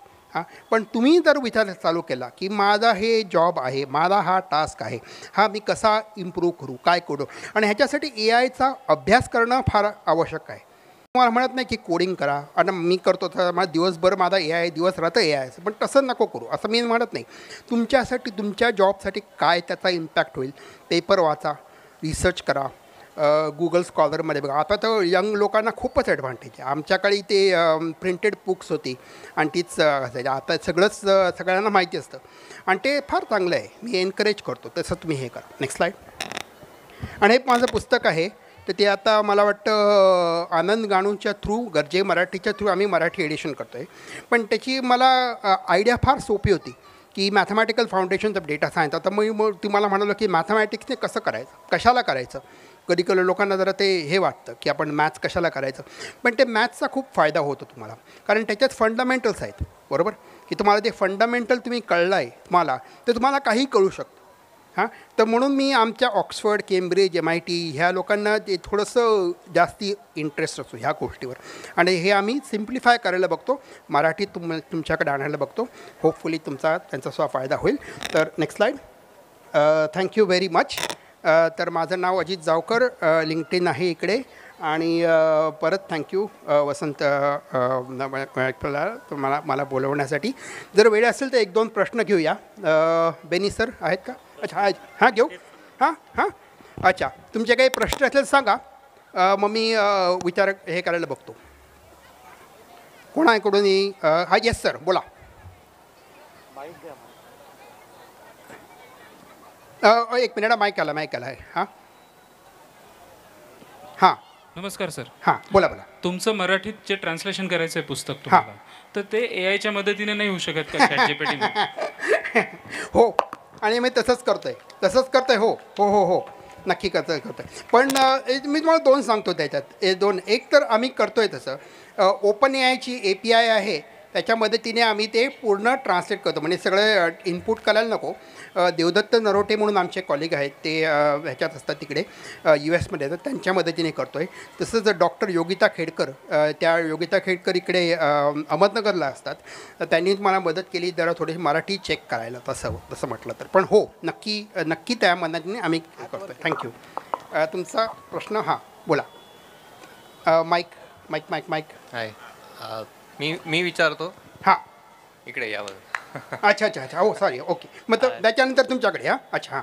पण तुम्ही जर विचार चालू केला की माझा हे जॉब आहे, माझा हा टास्क आहे, हा मी कसा इम्प्रूव्ह करू, काय करू, आणि ह्याच्यासाठी ए आयचा अभ्यास करणं फार आवश्यक आहे. मला म्हणत नाही की कोडिंग करा आणि मी करतो तर माझा दिवसभर माझा ए आय दिवस राहतं ए आय, पण तसं नको करू असं मी म्हणत नाही. तुमच्यासाठी तुमच्या जॉबसाठी काय त्याचा इम्पॅक्ट होईल, पेपर वाचा, रिसर्च करा, गुगल स्कॉलरमध्ये बघा. आता तर यंग लोकांना खूपच ॲडव्हान्टेज आहे. आमच्याकडे ते प्रिंटेड बुक्स होती आणि तीच असायची. आता सगळ्यांना माहिती असतं आणि ते फार चांगलं आहे. मी एनकरेज करतो तसं तुम्ही हे करा. Next slide. आणि हे माझं पुस्तक आहे तर ते आता मला वाटतं आनंद गाणूच्या थ्रू, गरजे मराठीच्या थ्रू आम्ही मराठी एडिशन करतो आहे. पण त्याची मला आयडिया फार सोपी होती की mathematical foundations of data science. आता मग तुम्हाला म्हणालो की मॅथमॅटिक्सने कसं करायचं, कशाला करायचं. कधी लोकांना जरा ते हे वाटतं की आपण मॅथ्स कशाला करायचं, पण ते मॅथ्सचा खूप फायदा होतो तुम्हाला कारण त्याच्यात फंडामेंटल्स आहेत. बरोबर की तुम्हाला ते फंडामेंटल तुम्ही कळलं आहे तुम्हाला तर तुम्हाला काही कळू शकतं. तर म्हणून मी आमच्या ऑक्सफर्ड, केम्ब्रिज, MIT ह्या लोकांना ते थोडंसं जास्ती इंटरेस्ट असतो ह्या गोष्टीवर आणि हे आम्ही सिम्प्लिफाय करायला बघतो, मराठीत तुमच्याकडे आणायला बघतो. होपफुली त्यांचा सुद्धा फायदा होईल. तर next slide. Thank you very much. तर माझं नाव अजित जावकर, लिंक्डइन आहे इकडे. आणि परत थँक्यू वसंत मला बोलवण्यासाठी. जर वेळ असेल तर 1-2 प्रश्न घेऊया. बेनी सर आहेत का? अच्छा, हां घेऊ. हां अच्छा, तुमचे काही प्रश्न असेल सांगा, मग मी हे करायला बघतो. कोणाकडून? हां येस सर बोला. एक मिनिट, माईक आला आहे. हां नमस्कार सर. हां बोला. तुमचं मराठीत जे ट्रान्सलेशन करायचं आहे पुस्तक तुम्हाला, तर ते ए आयच्या मदतीने नाही होऊ शकत का ChatGPT? हो, आणि मी तसंच करतोय. हो नक्की करतोय. पण मी तुम्हाला 2 सांगतो त्याच्यात. 2 एक तर आम्ही करतोय तसं. ओपन AIची API आहे, त्याच्या मदतीने आम्ही ते पूर्ण ट्रान्सलेट करतो. म्हणजे सगळं इनपुट करायला नको. देवदत्त नरोटे म्हणून आमचे कॉलिग आहेत, ते ह्याच्यात असतात तिकडे US मध्ये, तर त्यांच्या मदतीने करतो आहे. तसंच डॉक्टर योगिता खेडकर, त्या योगिता खेडकर इकडे अहमदनगरला असतात, तर त्यांनी मला मदत केली जरा थोडीशी मराठी चेक करायला, तसं म्हटलं तर. पण हो, नक्की त्या मदतीने आम्ही करतो आहे. थँक्यू. तुमचा प्रश्न? हां बोला. माईक. हाय, मी विचारतो. हां इकडे यावर. अच्छा. हो सॉरी. ओके. मग त्याच्यानंतर तुमच्याकडे. अच्छा.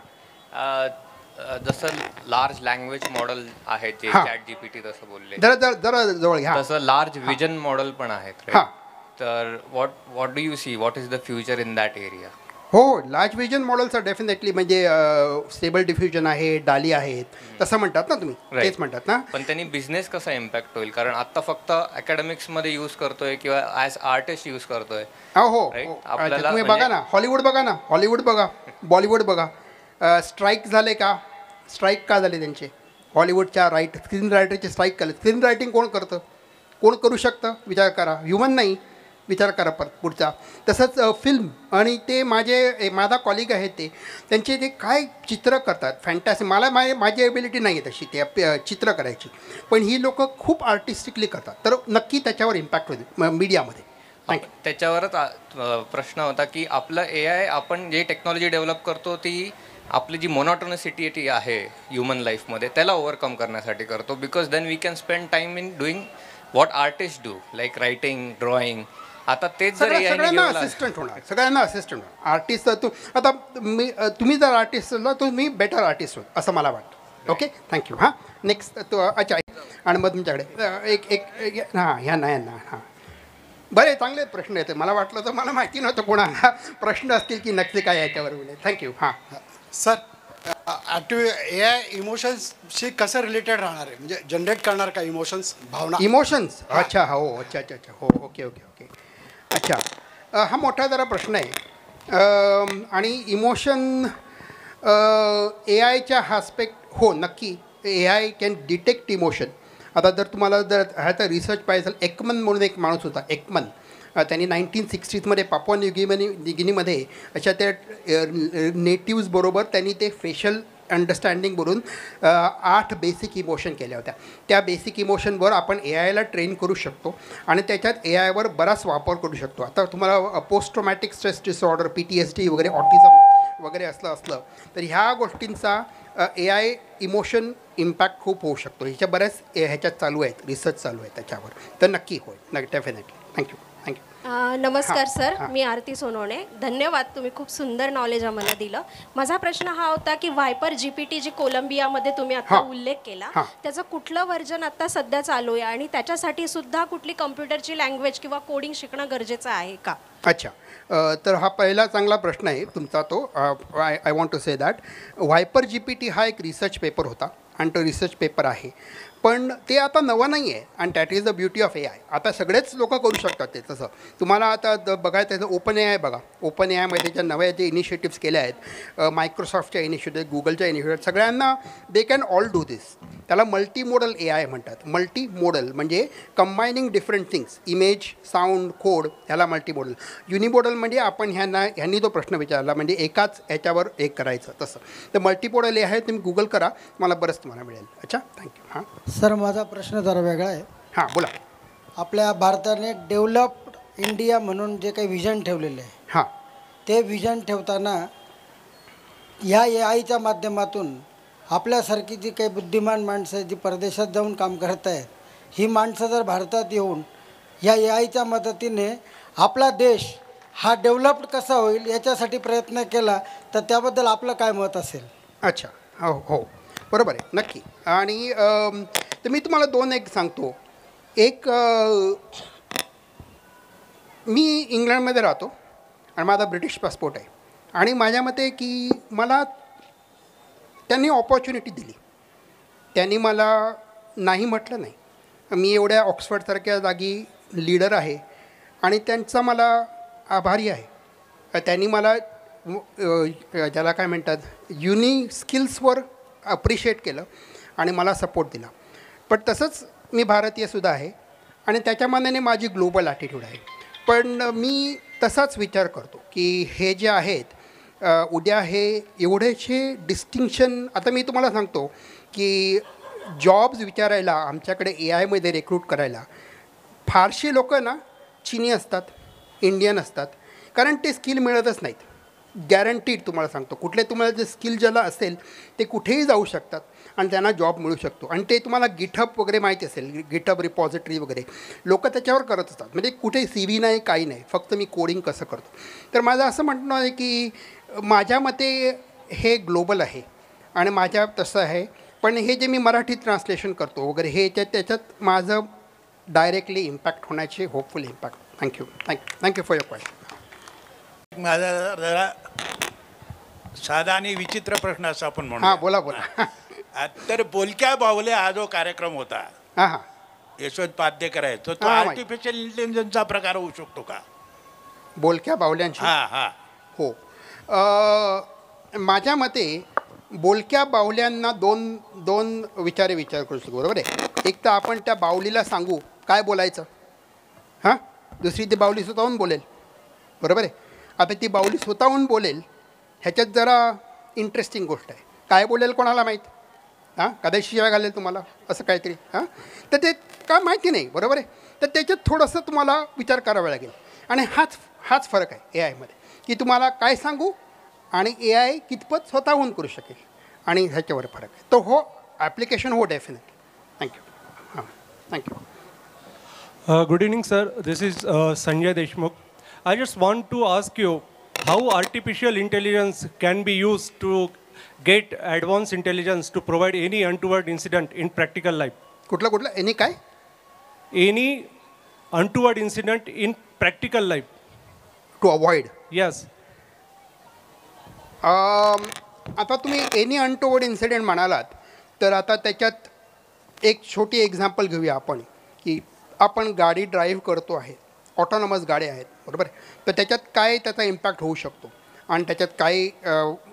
जसं लार्ज लँग्वेज मॉडेल आहे जे ChatGPT तसं बोलले, जरा जवळ घ्या. तसं लार्ज विजन मॉडेल पण आहेत. तर what do you see, what is the future in that area? हो, large vision models are definitely, म्हणजे स्टेबल डिफ्युजन आहे, डाली आहेत, तसं म्हणतात ना तुम्ही, तेच म्हणतात ना. पण त्यांनी बिझनेस कसा इम्पॅक्ट होईल, कारण आता फक्त अकॅडमिक्समध्ये यूज करतोय किंवा ॲज आर्टिस्ट यूज करतोय. हो, तुम्ही बघा ना, हॉलिवूड बघा ना, हॉलिवूड बघा, बॉलिवूड बघा, स्ट्राईक झाले का, स्ट्राईक का झाले त्यांचे, हॉलिवूडच्या स्क्रीन रायटरचे स्ट्राईक केले. स्क्रीन रायटिंग कोण करतं, कोण करू शकतं, विचार करा. ह्युमन नाही, विचार करा पुढचा. तसंच फिल्म, आणि ते माझा कॉलिग आहे त्यांचे ते काय चित्र करतात, फॅन्टॅसी. माझी एबिलिटी नाही आहे तशी ते चित्र करायची, पण ही लोक खूप आर्टिस्टिकली करतात, तर नक्की त्याच्यावर इम्पॅक्ट होईल मीडियामध्ये. त्याच्यावरच प्रश्न होता की आपलं AI, आपण जे टेक्नॉलॉजी डेव्हलप करतो ती आपली जी मोनोटोनिसिटी आहे ह्युमन लाईफमध्ये, त्याला ओव्हरकम करण्यासाठी करतो. Because then we can spend time in doing what artist do, like writing, drawing. आता तेच जर सगळ्यांना असिस्टंट होणार, सगळ्यांना असिस्टंट होणार. आर्टिस्ट आता तुम्ही जर आर्टिस्ट असला तर मी बेटर आर्टिस्ट होत असं मला वाटतं. Okay, thank you. हां, नेक्स्ट. अच्छा, आणि मग तुमच्याकडे एक यांना हां, बरे चांगले प्रश्न येते. मला वाटलं तर मला माहिती नव्हतं कोणाला प्रश्न असतील की नक्की काय याच्यावर बोले. थँक्यू. हां सर, AI इमोशन्सशी कसं रिलेटेड राहणार आहे, म्हणजे जनरेट करणार का इमोशन्स, भावना, इमोशन्स? अच्छा, हो, अच्छा, हो, ओके. अच्छा, हा मोठा जरा प्रश्न आहे. आणि इमोशन AIच्या आस्पेक्ट, हो नक्की AI कॅन डिटेक्ट इमोशन. आता जर तुम्हाला ह्याचा रिसर्च पाहिजे असेल, एकमन म्हणून एक माणूस होता, एकमन. त्यांनी 1960मध्ये पापुआ न्यूगिनीमध्ये अशा त्या नेटिव्हजबरोबर त्यांनी ते फेशियल अंडरस्टँडिंग बोलून 8 बेसिक इमोशन केल्या होत्या. त्या बेसिक इमोशनवर आपण AIला ट्रेन करू शकतो आणि त्याच्यात AIवर बराच वापर करू शकतो. आता तुम्हाला post traumatic stress disorder, PTSD वगैरे, ऑटिझम वगैरे असलं तर ह्या गोष्टींचा AI इमोशन इम्पॅक्ट खूप होऊ शकतो. ह्याच्या बऱ्याच ह्याच्यात चालू आहेत, रिसर्च चालू आहे त्याच्यावर, तर नक्की होईल, डेफिनेटली. थँक्यू. नमस्कार सर, मी आरती सोनवणे. धन्यवाद, तुम्ही खूप सुंदर नॉलेज आम्हाला दिलं. माझा प्रश्न हा होता की वायपर GPT जी कोलंबियामध्ये तुम्ही आता उल्लेख केला, त्याचं कुठलं व्हर्जन आता सध्या चालू आहे आणि त्याच्यासाठी सुद्धा कुठली कम्प्युटरची लँग्वेज किंवा कोडिंग शिकणं गरजेचं आहे का? अच्छा, तर हा पहिला चांगला प्रश्न आहे तुमचा तो. I want to say that वायपर GPT हा एक रिसर्च पेपर होता आणि तो रिसर्च पेपर आहे, पण ते आता नवं नाही आहे. आणि that is the beauty of AI. आता सगळेच लोक करू शकतात ते. तसं तुम्हाला आता बघायचं आहे, ओपन AI बघा. ओपन AIमध्ये ज्या नव्या जे इनिशिएटिव्स केल्या आहेत, मायक्रोसॉफ्टच्या इनिशिएटिव्ह, गुगलच्या इनिशिएटिव्ह, सगळ्यांना they can all do this. त्याला मल्टी मोडल AI म्हणतात. मल्टी मोडल म्हणजे combining different things, image, sound, code, ह्याला मल्टी मोडल. युनिमोडल म्हणजे आपण ह्यांनी तो प्रश्न विचारला, म्हणजे एकाच ह्याच्यावर एक करायचं, तसं. तर मल्टी मोडल AI तुम्ही गुगल करा, मला बरंच तुम्हाला मिळेल. अच्छा, थँक्यू. हां सर, माझा प्रश्न जरा वेगळा आहे. हां, बोला. आपल्या भारताने डेव्हलप्ड इंडिया म्हणून जे काही विजन ठेवलेलं आहे, हां, ते विजन ठेवताना ह्या AIच्या माध्यमातून आपल्यासारखी जी काही बुद्धिमान माणसं आहेत, जी परदेशात जाऊन काम करत आहेत, ही माणसं जर भारतात येऊन ह्या AIच्या मदतीने आपला देश हा डेव्हलप्ड कसा होईल याच्यासाठी प्रयत्न केला तर त्याबद्दल आपलं काय मत असेल? अच्छा, हो, बरोबर आहे, नक्की. आणि तर मी तुम्हाला 2 एक सांगतो. एक, मी इंग्लंडमध्ये राहतो आणि माझा ब्रिटिश पासपोर्ट आहे, आणि माझ्या मते की मला त्यांनी ऑपॉर्च्युनिटी दिली, त्यांनी मला नाही म्हटलं नाही. मी एवढ्या ऑक्सफर्डसारख्या जागी लीडर आहे आणि त्यांचा मला आभारी आहे. त्यांनी मला ज्याला काय म्हणतात, युनिक स्किल्सवर अप्रिशिएट केलं आणि मला सपोर्ट दिला. पण तसंच मी भारतीयसुद्धा आहे आणि त्याच्या मानाने माझी ग्लोबल ॲटिट्यूड आहे. पण मी तसाच विचार करतो की हे जे आहेत, उद्या हे एवढेचे डिस्टिंक्शन, आता मी तुम्हाला सांगतो की जॉब्स विचारायला आमच्याकडे AIमध्ये रिक्रूट करायला फारशी लोक ना चीनी असतात, इंडियन असतात, कारण ते स्किल मिळतच नाहीत. गॅरंटीड तुम्हाला सांगतो, कुठले तुम्हाला जे स्किल ज्याला असेल ते कुठेही जाऊ शकतात आणि त्यांना जॉब मिळू शकतो. आणि ते तुम्हाला गिटहब वगैरे माहिती असेल, गिटहब रिपॉझिटरी वगैरे लोक त्याच्यावर करत असतात. म्हणजे कुठे CV नाही, काही नाही, फक्त मी कोडिंग कसं करतो. तर माझं असं म्हणणं आहे की माझ्या मते हे ग्लोबल आहे आणि माझ्या तसं आहे. पण हे जे मी मराठी ट्रान्सलेशन करतो वगैरे, हे त्याच्यात माझं डायरेक्टली इम्पॅक्ट होण्याचे hopeful impact. Thank you for your question. माझा जरा साधा आणि विचित्र प्रश्न असा आपण म्हणू. हां बोला बोला. तर बोलक्या बाहुल्या हा जो कार्यक्रम होता, हां हां, यशवंत पाद्यकर आहे, तो हां, आर्टिफिशियल इंटेलिजन्सचा प्रकार होऊ शकतो का? बोलक्या बाहुल्यांची? हां हां हो. माझ्या मते बोलक्या बाहुल्यांना दोन विचार करू शकतो, बरोबर आहे. एक तर आपण त्या बाहुलीला सांगू काय बोलायचं, हां, दुसरी ती बाहुली स्वतःहून बोलेल, बरोबर आहे. आता ती बाहुली स्वतःहून बोलेल ह्याच्यात जरा इंटरेस्टिंग गोष्ट आहे. काय बोलेल कोणाला माहीत, हां, कदाचित शिवाय घालेल तुम्हाला असं काहीतरी, हां, तर ते काय माहिती नाही, बरोबर आहे. तर त्याच्यात थोडंसं तुम्हाला विचार करावा लागेल. आणि हाच फरक आहे ए आयमध्ये, की तुम्हाला काय सांगू आणि ए आय कितपत स्वतःहून करू शकेल, आणि ह्याच्यावर फरक आहे. तो हो ॲप्लिकेशन हो डेफिनेटली. थँक्यू. हां thank you. Good evening, sir. This is Sanjay Deshmukh. I just want to ask you how artificial intelligence can be used to get advanced intelligence to provide any untoward incident in practical life. कुठलं any काय? Any untoward incident in practical life. To avoid. Yes. आता तुम्ही any untoward incident म्हणालात तर आता त्याच्यात एक छोटी एक्झाम्पल घेऊया आपण, की आपण गाडी ड्राईव्ह करतो आहे, ऑटोनॉमस गाड्या आहेत, बरोबर आहे. तर त्याच्यात काय त्याचा इम्पॅक्ट होऊ शकतो आणि त्याच्यात काय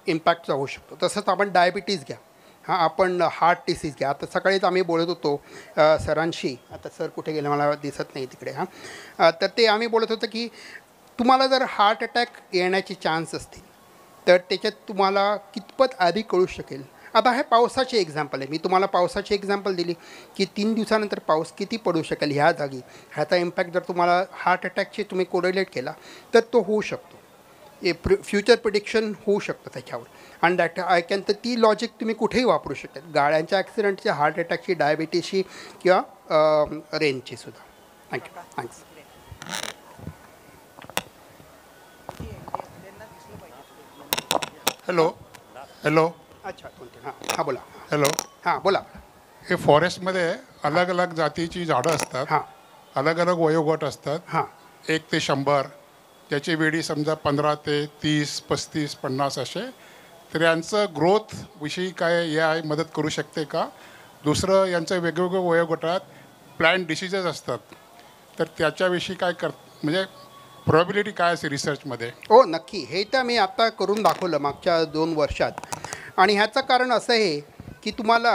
इम्पॅक्टचा होऊ शकतो. तसंच आपण डायबिटीज घ्या, हां, आपण हार्ट डिसीज घ्या. आता सकाळीच आम्ही बोलत होतो सरांशी, आता सर कुठे गेले मला दिसत नाही तिकडे, हां, तर ते आम्ही बोलत होतो की तुम्हाला जर हार्ट अटॅक येण्याचे चान्स असतील तर त्याच्यात तुम्हाला कितपत आधी कळू शकेल. आता हे पावसाचे एक्झाम्पल आहे, मी तुम्हाला पावसाची एक्झाम्पल दिली की 3 दिवसानंतर पाऊस किती पडू शकेल ह्या जागी, ह्याचा इम्पॅक्ट जर तुम्हाला हार्ट अटॅकशी तुम्ही कोरिलेट केला तर तो होऊ शकतो. फ्युचर प्रिडिक्शन होऊ शकतं त्याच्यावर. आणि दॅट आय कॅन, तर ती लॉजिक तुम्ही कुठेही वापरू शकता, गाड्यांच्या ॲक्सिडेंटची, हार्ट अटॅकची, डायबिटीसची किंवा रेनची सुद्धा. थँक्यू. थँक्स. हॅलो. अच्छा, हां बोला. हॅलो. हां बोला. हे फॉरेस्टमध्ये अलग अलग जातीची झाडं असतात, हां, अलग अलग वयोगट असतात, हां, 1 ते 100, ज्याची वेळी समजा 15 ते 30, 35, 50 असे. तर यांचं ग्रोथ विषयी काय ए आय मदत करू शकते का? दुसरं, यांचं वेगवेगळ्या वयोगटात प्लॅन्ट डिसीजेस असतात, तर त्याच्याविषयी काय म्हणजे प्रॉबिलिटी काय असेल रिसर्चमध्ये? हो नक्की. हे तर मी आत्ता करून दाखवलं मागच्या 2 वर्षात. आणि ह्याचं कारण असं आहे की तुम्हाला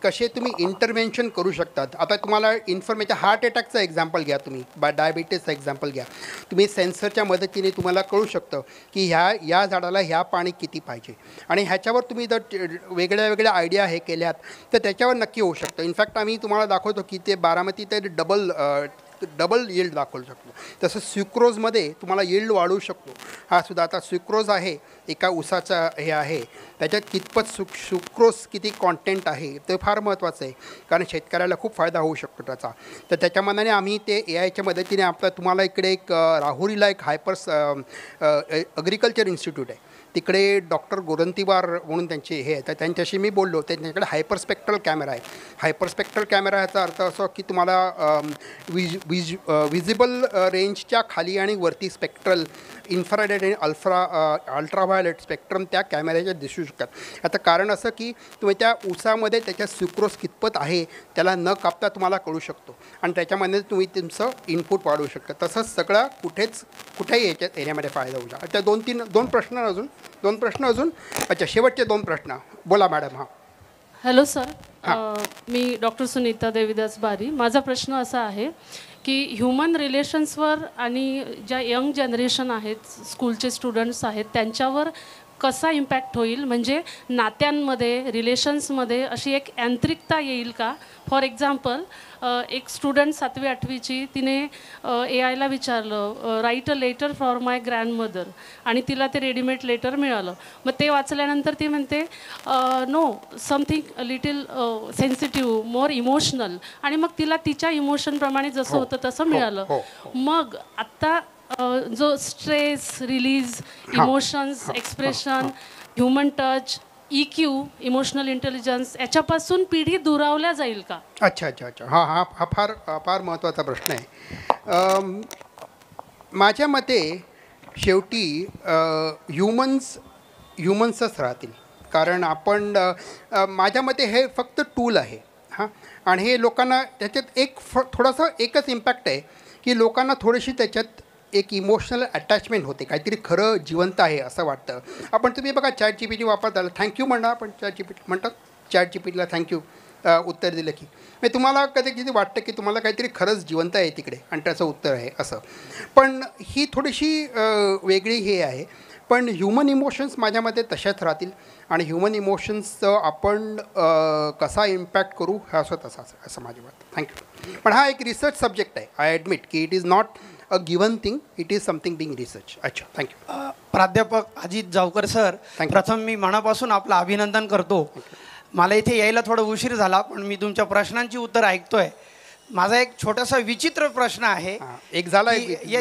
कसे तुम्ही इंटरव्हेन्शन करू शकतात. आता तुम्हाला इन्फॉर्मेशन, हार्ट अटॅकचं एक्झाम्पल घ्या तुम्ही, डायबिटीसचं एक्झाम्पल घ्या तुम्ही. सेन्सरच्या मदतीने तुम्हाला कळू शकतं की या झाडाला ह्या पाणी किती पाहिजे, आणि ह्याच्यावर तुम्ही जर वेगळ्या आयडिया हे केल्यात तर त्याच्यावर नक्की होऊ शकतं. इनफॅक्ट आम्ही तुम्हाला दाखवतो की ते बारामती ते डबल यील्ड दाखवू शकतो. तसं स्विक्रोजमध्ये तुम्हाला यील्ड वाढवू शकतो. हा सुद्धा आता स्विक्रोज आहे, एका ऊसाचा हे आहे, त्याच्यात कितपत सुक्रोज किती कॉन्टेंट आहे ते फार महत्त्वाचं आहे, कारण शेतकऱ्याला खूप फायदा होऊ शकतो त्याचा. तर त्याच्या मनाने आम्ही ते ए आयच्या मदतीने तुम्हाला इकडे एक राहुरीला एक ॲग्रिकल्चर इन्स्टिट्यूट आहे, तिकडे डॉक्टर गोरंतीवार म्हणून त्यांचे हे आहे, तर त्यांच्याशी मी बोललो. त्यांच्याकडे हायपरस्पेक्ट्रल कॅमेरा आहे. हायपरस्पेक्ट्रल कॅमेरा ह्याचा अर्थ असं की तुम्हाला विजिबल रेंजच्या खाली आणि वरती स्पेक्ट्रल, इन्फ्रारेड आणि अल्ट्राव्हायोलेट स्पेक्ट्रम त्या कॅमेऱ्याच्या दिसू शकतात. आता कारण असं की तुम्ही त्या ऊसामध्ये त्याच्या सुक्रोज कितपत आहे त्याला न कापता तुम्हाला कळू शकतो, आणि त्याच्यामध्ये तुम्ही तुमचं इनपुट वाढवू शकता. तसंच सगळं कुठेही याच्यात येण्यामध्ये फायदा होऊ शकतो. आता दोन प्रश्न अजून. अच्छा, शेवटचे 2 प्रश्न बोला मॅडम. हां हॅलो सर, मी डॉक्टर सुनीता देवीदास बारी. माझा प्रश्न असा आहे की ह्युमन रिलेशन्सवर आणि ज्या यंग जनरेशन आहेत, स्कूलचे स्टुडंट्स आहेत, त्यांच्यावर कसा इम्पॅक्ट होईल, म्हणजे नात्यांमध्ये, रिलेशन्समध्ये अशी एक यांत्रिकता येईल का? फॉर एक्झाम्पल, एक स्टुडंट 7वी 8वीची, तिने ए आयला विचारलं write a letter for my grandmother, आणि तिला ते रेडीमेड लेटर मिळालं. मग ते वाचल्यानंतर ती म्हणते no, something little sensitive, more emotional, आणि मग तिला तिच्या इमोशनप्रमाणे जसं होतं तसं मिळालं. मग आत्ता जो stress release, emotions expression, human touch, EQ, emotional intelligence, याच्यापासून पिढी दुरावल्या जाईल का? अच्छा. हा फार महत्त्वाचा प्रश्न आहे. माझ्या मते शेवटी ह्युमन्सच राहतील. कारण आपण माझ्या मते हे फक्त टूल आहे हां. आणि हे लोकांना त्याच्यात थोडासा एकच इम्पॅक्ट आहे की लोकांना थोडीशी त्याच्यात एक इमोशनल अटॅचमेंट होते, काहीतरी खरं जिवंत आहे असं वाटतं. आपण तुम्ही बघा ChatGPT वापरताल, थँक्यू म्हणा आपण ChatGPT म्हणतात, ChatGPTला थँक्यू उत्तर दिलं की म्हणजे तुम्हाला कधी वाटतं की तुम्हाला काहीतरी खरंच जिवंत आहे तिकडे आणि त्याचं उत्तर आहे असं. पण ही थोडीशी वेगळी हे आहे. पण ह्युमन इमोशन्स माझ्या मते तशाच राहतील आणि ह्युमन इमोशन्सचं आपण कसा इम्पॅक्ट करू हा असं माझं मत. थँक्यू. पण हा एक रिसर्च सब्जेक्ट आहे. आय ॲडमिट की it is not a given thing, it is something being research. अच्छा, थँक्यू. प्राध्यापक अजित जावकर सर, प्रथम मी मनापासून आपलं अभिनंदन करतो. मला इथे यायला थोडा उशीर झाला, पण मी तुमच्या प्रश्नांची उत्तर ऐकतोय. माझा एक छोटासा विचित्र प्रश्न आहे, एक झाला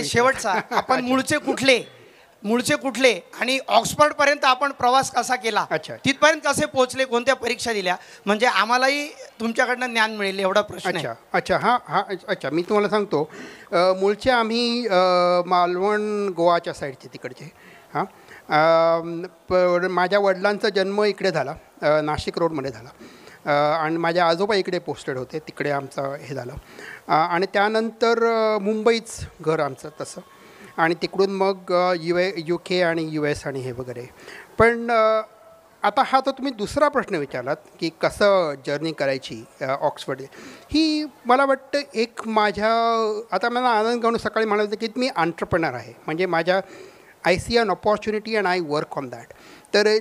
शेवटचा. आपण मूळचे कुठले आणि ऑक्सफर्डपर्यंत आपण प्रवास कसा केला, तिथपर्यंत कसे पोहोचले, कोणत्या परीक्षा दिल्या, म्हणजे आम्हालाही तुमच्याकडनं ज्ञान मिळेल एवढा प्रश्न आहे. अच्छा हां अच्छा, मी तुम्हाला सांगतो. मूळचे आम्ही मालवण गोवाच्या साईडचे तिकडचे हां. माझ्या वडिलांचा जन्म इकडे झाला, नाशिक रोडमध्ये झाला. आणि माझ्या आजोबा इकडे पोस्टेड होते, तिकडे आमचं हे झालं. आणि त्यानंतर मुंबईच घर आमचं तसं. आणि तिकडून मग UK आणि US आणि हे वगैरे. पण आता हा तर तुम्ही दुसरा प्रश्न विचारलात की कसं जर्नी करायची ऑक्सफर्ड, ही मला वाटतं एक माझ्या आता मला आनंद घेऊन सकाळी म्हणायचं की मी एंटरप्रेनर आहे. म्हणजे माझ्या I see an opportunity and I work on that. तर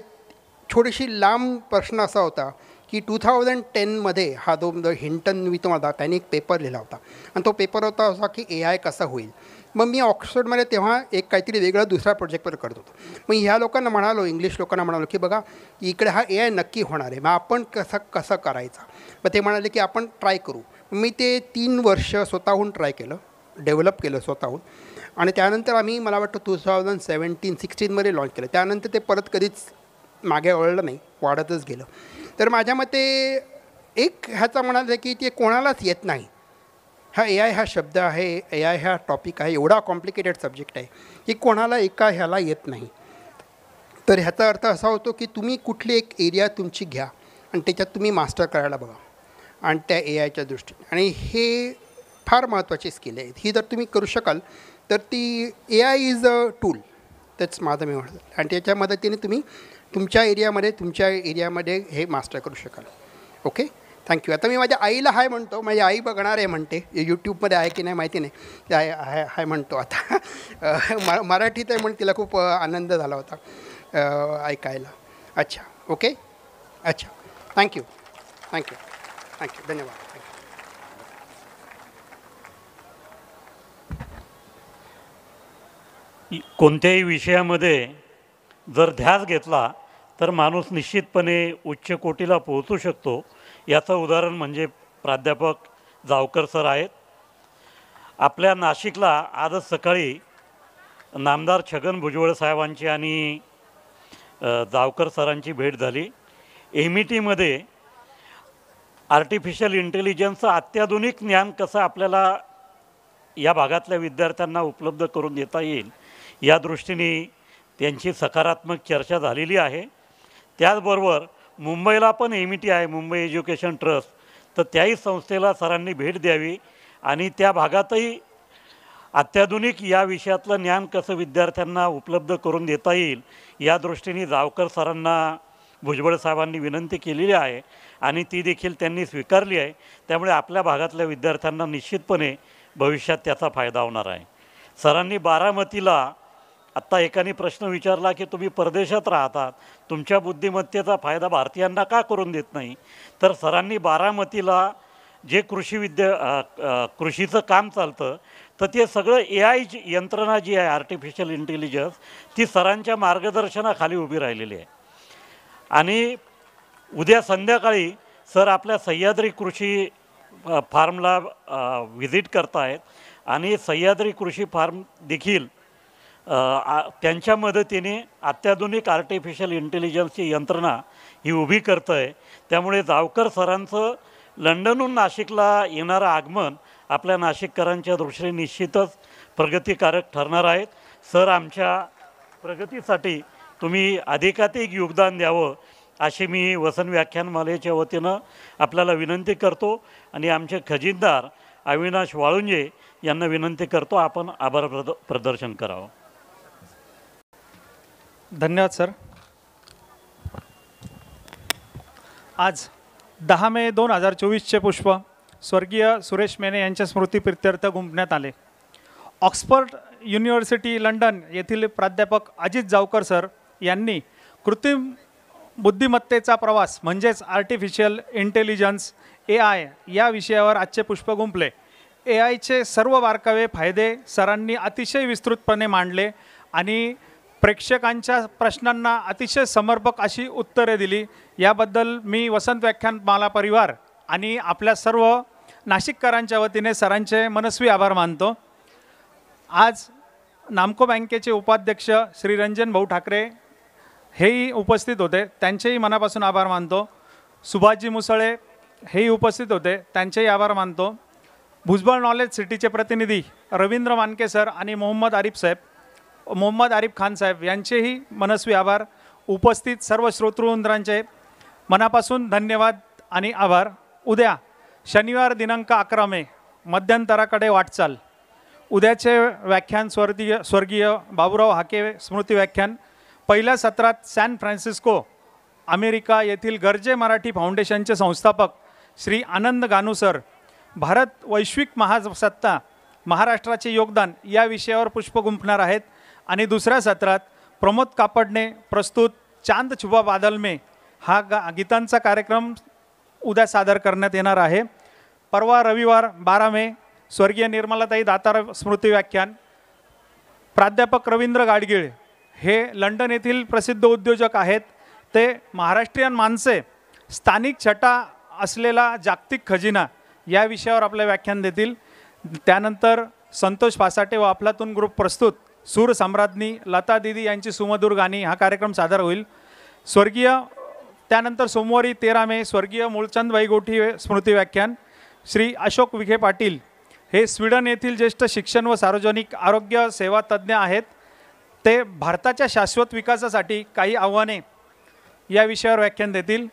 थोडीशी लांब प्रश्न असा होता की 2010मध्ये हा हिंटन मी तुम्हाला त्यांनी एक पेपर लिहिला होता आणि तो पेपर होता असा की AI कसा होईल. मग मी ऑक्सफर्डमध्ये तेव्हा एक काहीतरी वेगळा दुसरा प्रोजेक्टवर करत होतो. मग ह्या लोकांना म्हणालो, इंग्लिश लोकांना म्हणालो की बघा इकडे हा AI नक्की होणार आहे, मग आपण कसं करायचा. मग ते म्हणाले की आपण ट्राय करू. मी ते 3 वर्ष स्वतःहून ट्राय केलं, डेव्हलप केलं स्वतःहून. आणि त्यानंतर आम्ही मला वाटतं 2017-16मध्ये लॉन्च केलं. त्यानंतर ते परत कधीच मागे वळलं नाही, वाढतच गेलं. तर माझ्या मते एक ह्याचा म्हणाले की ते कोणालाच येत नाही. हा AI हा शब्द आहे, AI हा टॉपिक आहे, एवढा कॉम्प्लिकेटेड सब्जेक्ट आहे की कोणाला एका ह्याला येत नाही. तर ह्याचा अर्थ असा होतो की तुम्ही कुठली एक एरिया तुमची घ्या आणि त्याच्यात तुम्ही मास्टर करायला बघा आणि त्या AIच्या दृष्टीने. आणि हे फार महत्त्वाची स्किल आहे. ही जर तुम्ही करू शकाल तर ती AI इज अ टूल, तेच माझं मी म्हणतो. आणि त्याच्या मदतीने तुम्ही तुमच्या एरियामध्ये हे मास्टर करू शकाल. Okay, thank you. आता मी माझ्या आईला हाय म्हणतो. माझी आई बघणार आहे म्हणते, यूट्यूबमध्ये आहे की नाही माहिती नाही, ते हाय म्हणतो आता. मराठीत आहे म्हणून तिला खूप आनंद झाला होता ऐकायला. अच्छा, ओके, अच्छा, थँक्यू. धन्यवाद. कोणत्याही विषयामध्ये जर ध्यास घेतला तर माणूस निश्चितपणे उच्च कोटीला पोहोचू शकतो. याचं उदाहरण म्हणजे प्राध्यापक जावकर सर आहेत. आपल्या नाशिकला आजच सकाळी नामदार छगन भुजबळ साहेबांची आणि जावकर सरांची भेट झाली. METमध्ये आर्टिफिशियल इंटेलिजन्सचं अत्याधुनिक ज्ञान कसं आपल्याला या भागातल्या विद्यार्थ्यांना उपलब्ध करून देता येईल या दृष्टीने त्यांची सकारात्मक चर्चा झालेली आहे. त्याचबरोबर मुंबईला पण MET आहे, मुंबई एज्युकेशन ट्रस्ट, तर त्याही संस्थेला सरांनी भेट द्यावी आणि त्या भागातही अत्याधुनिक या विषयातलं ज्ञान कसं विद्यार्थ्यांना उपलब्ध करून देता येईल या दृष्टीने जावकर सरांना भुजबळ साहेबांनी विनंती केलेली आहे आणि ती देखील त्यांनी स्वीकारली आहे. त्यामुळे आपल्या भागातल्या विद्यार्थ्यांना निश्चितपणे भविष्यात त्याचा फायदा होणार आहे. सरांनी बारामतीला आत्ता एकाने प्रश्न विचारला की तुम्ही परदेशात राहतात, तुमच्या बुद्धिमत्तेचा फायदा भारतीयांना का करून देत नाही. तर सरांनी बारामतीला जे कृषीचं काम चालतं तर ते सगळं AI यंत्रणा जी आहे आर्टिफिशियल इंटेलिजन्स ती सरांच्या मार्गदर्शनाखाली उभी राहिलेली आहे. आणि उद्या संध्याकाळी सर आपल्या सह्याद्री कृषी फार्मला व्हिजिट करतायत आणि सह्याद्री कृषी फार्म देखील त्यांच्या मदतीने अत्याधुनिक आर्टिफिशियल इंटेलिजन्सची यंत्रणा ही उभी करतं आहे. त्यामुळे जावकर सरांचं लंडनहून नाशिकला येणारं आगमन आपल्या नाशिककरांच्या दृष्टीने निश्चितच प्रगतिकारक ठरणार आहेत. सर आमच्या प्रगतीसाठी तुम्ही अधिकाधिक योगदान द्यावं अशी मी वसंत व्याख्यानमालेच्या वतीनं आपल्याला विनंती करतो आणि आमचे खजिनदार अविनाश वाळुंजे यांना विनंती करतो आपण आभार प्रदर्शन करावं. धन्यवाद सर. आज 10 मे 2024चे पुष्प स्वर्गीय सुरेश मेने यांच्या स्मृतीप्रित्यर्थ गुंफण्यात आले. ऑक्सफर्ड युनिव्हर्सिटी लंडन येथील प्राध्यापक अजित जावकर सर यांनी कृत्रिम बुद्धिमत्तेचा प्रवास म्हणजेच आर्टिफिशियल इंटेलिजन्स AI या विषयावर आजचे पुष्प गुंफले. AIचे सर्व बारकावे फायदे सरांनी अतिशय विस्तृतपणे मांडले आणि प्रेक्षकांच्या प्रश्नांना अतिशय समर्पक अशी उत्तरे दिली. याबद्दल मी वसंत व्याख्यानमाला परिवार आणि आपल्या सर्व नाशिककरांच्या वतीने सरांचे मनस्वी आभार मानतो. आज नामको बँकेचे उपाध्यक्ष श्री रंजन भाऊ ठाकरे हेही उपस्थित होते, त्यांचेही मनापासून आभार मानतो. सुभाषजी मुसळे हेही उपस्थित होते, त्यांचेही आभार मानतो. भुजबळ नॉलेज सिटीचे प्रतिनिधी रवींद्र मानके सर आणि मोहम्मद आरिफ खान साहेब यांचेही मनस्वी आभार. उपस्थित सर्व श्रोतृवृंदांचे मनापासून धन्यवाद आणि आभार. उद्या शनिवार दिनांक 11 मे मध्यंतराकडे वाटचाल. उद्याचे व्याख्यान स्वर्गीय बाबूराव हाके स्मृती व्याख्यान. पहिल्या सत्रात सॅन फ्रान्सिस्को अमेरिका येथील गर्जे मराठी फाउंडेशनचे संस्थापक श्री आनंद गानू सर भारत वैश्विक महासत्ता महाराष्ट्राचे योगदान या विषयावर पुष्प गुंफणार आहेत. आणि दुसऱ्या सत्रात प्रमोद कापडने प्रस्तुत चांद छुपा बादल में हा गीतांचा कार्यक्रम उद्या सादर करण्यात येणार आहे. परवा रविवार 12 मे स्वर्गीय निर्मलाताई दातार स्मृती व्याख्यान. प्राध्यापक रवींद्र गाडगीळ हे लंडन येथील प्रसिद्ध उद्योजक आहेत. ते महाराष्ट्रीयन माणसे स्थानिक छटा असलेला जागतिक खजिना या विषयावर आपले व्याख्यान देतील. त्यानंतर संतोष पासाटे व अफलातून ग्रुप प्रस्तुत सूर सम्राज्ञी लता दिदी यांची सुमधुर गाणी हा कार्यक्रम सादर होईल. त्यानंतर सोमवारी 13 मे स्वर्गीय मूळचंद वैगोठी स्मृती व्याख्यान. श्री अशोक विखे पाटील हे स्वीडन येथील ज्येष्ठ शिक्षण व सार्वजनिक आरोग्य सेवा तज्ज्ञ आहेत. ते भारताच्या शाश्वत विकासासाठी काही आव्हाने या विषयावर व्याख्यान देतील.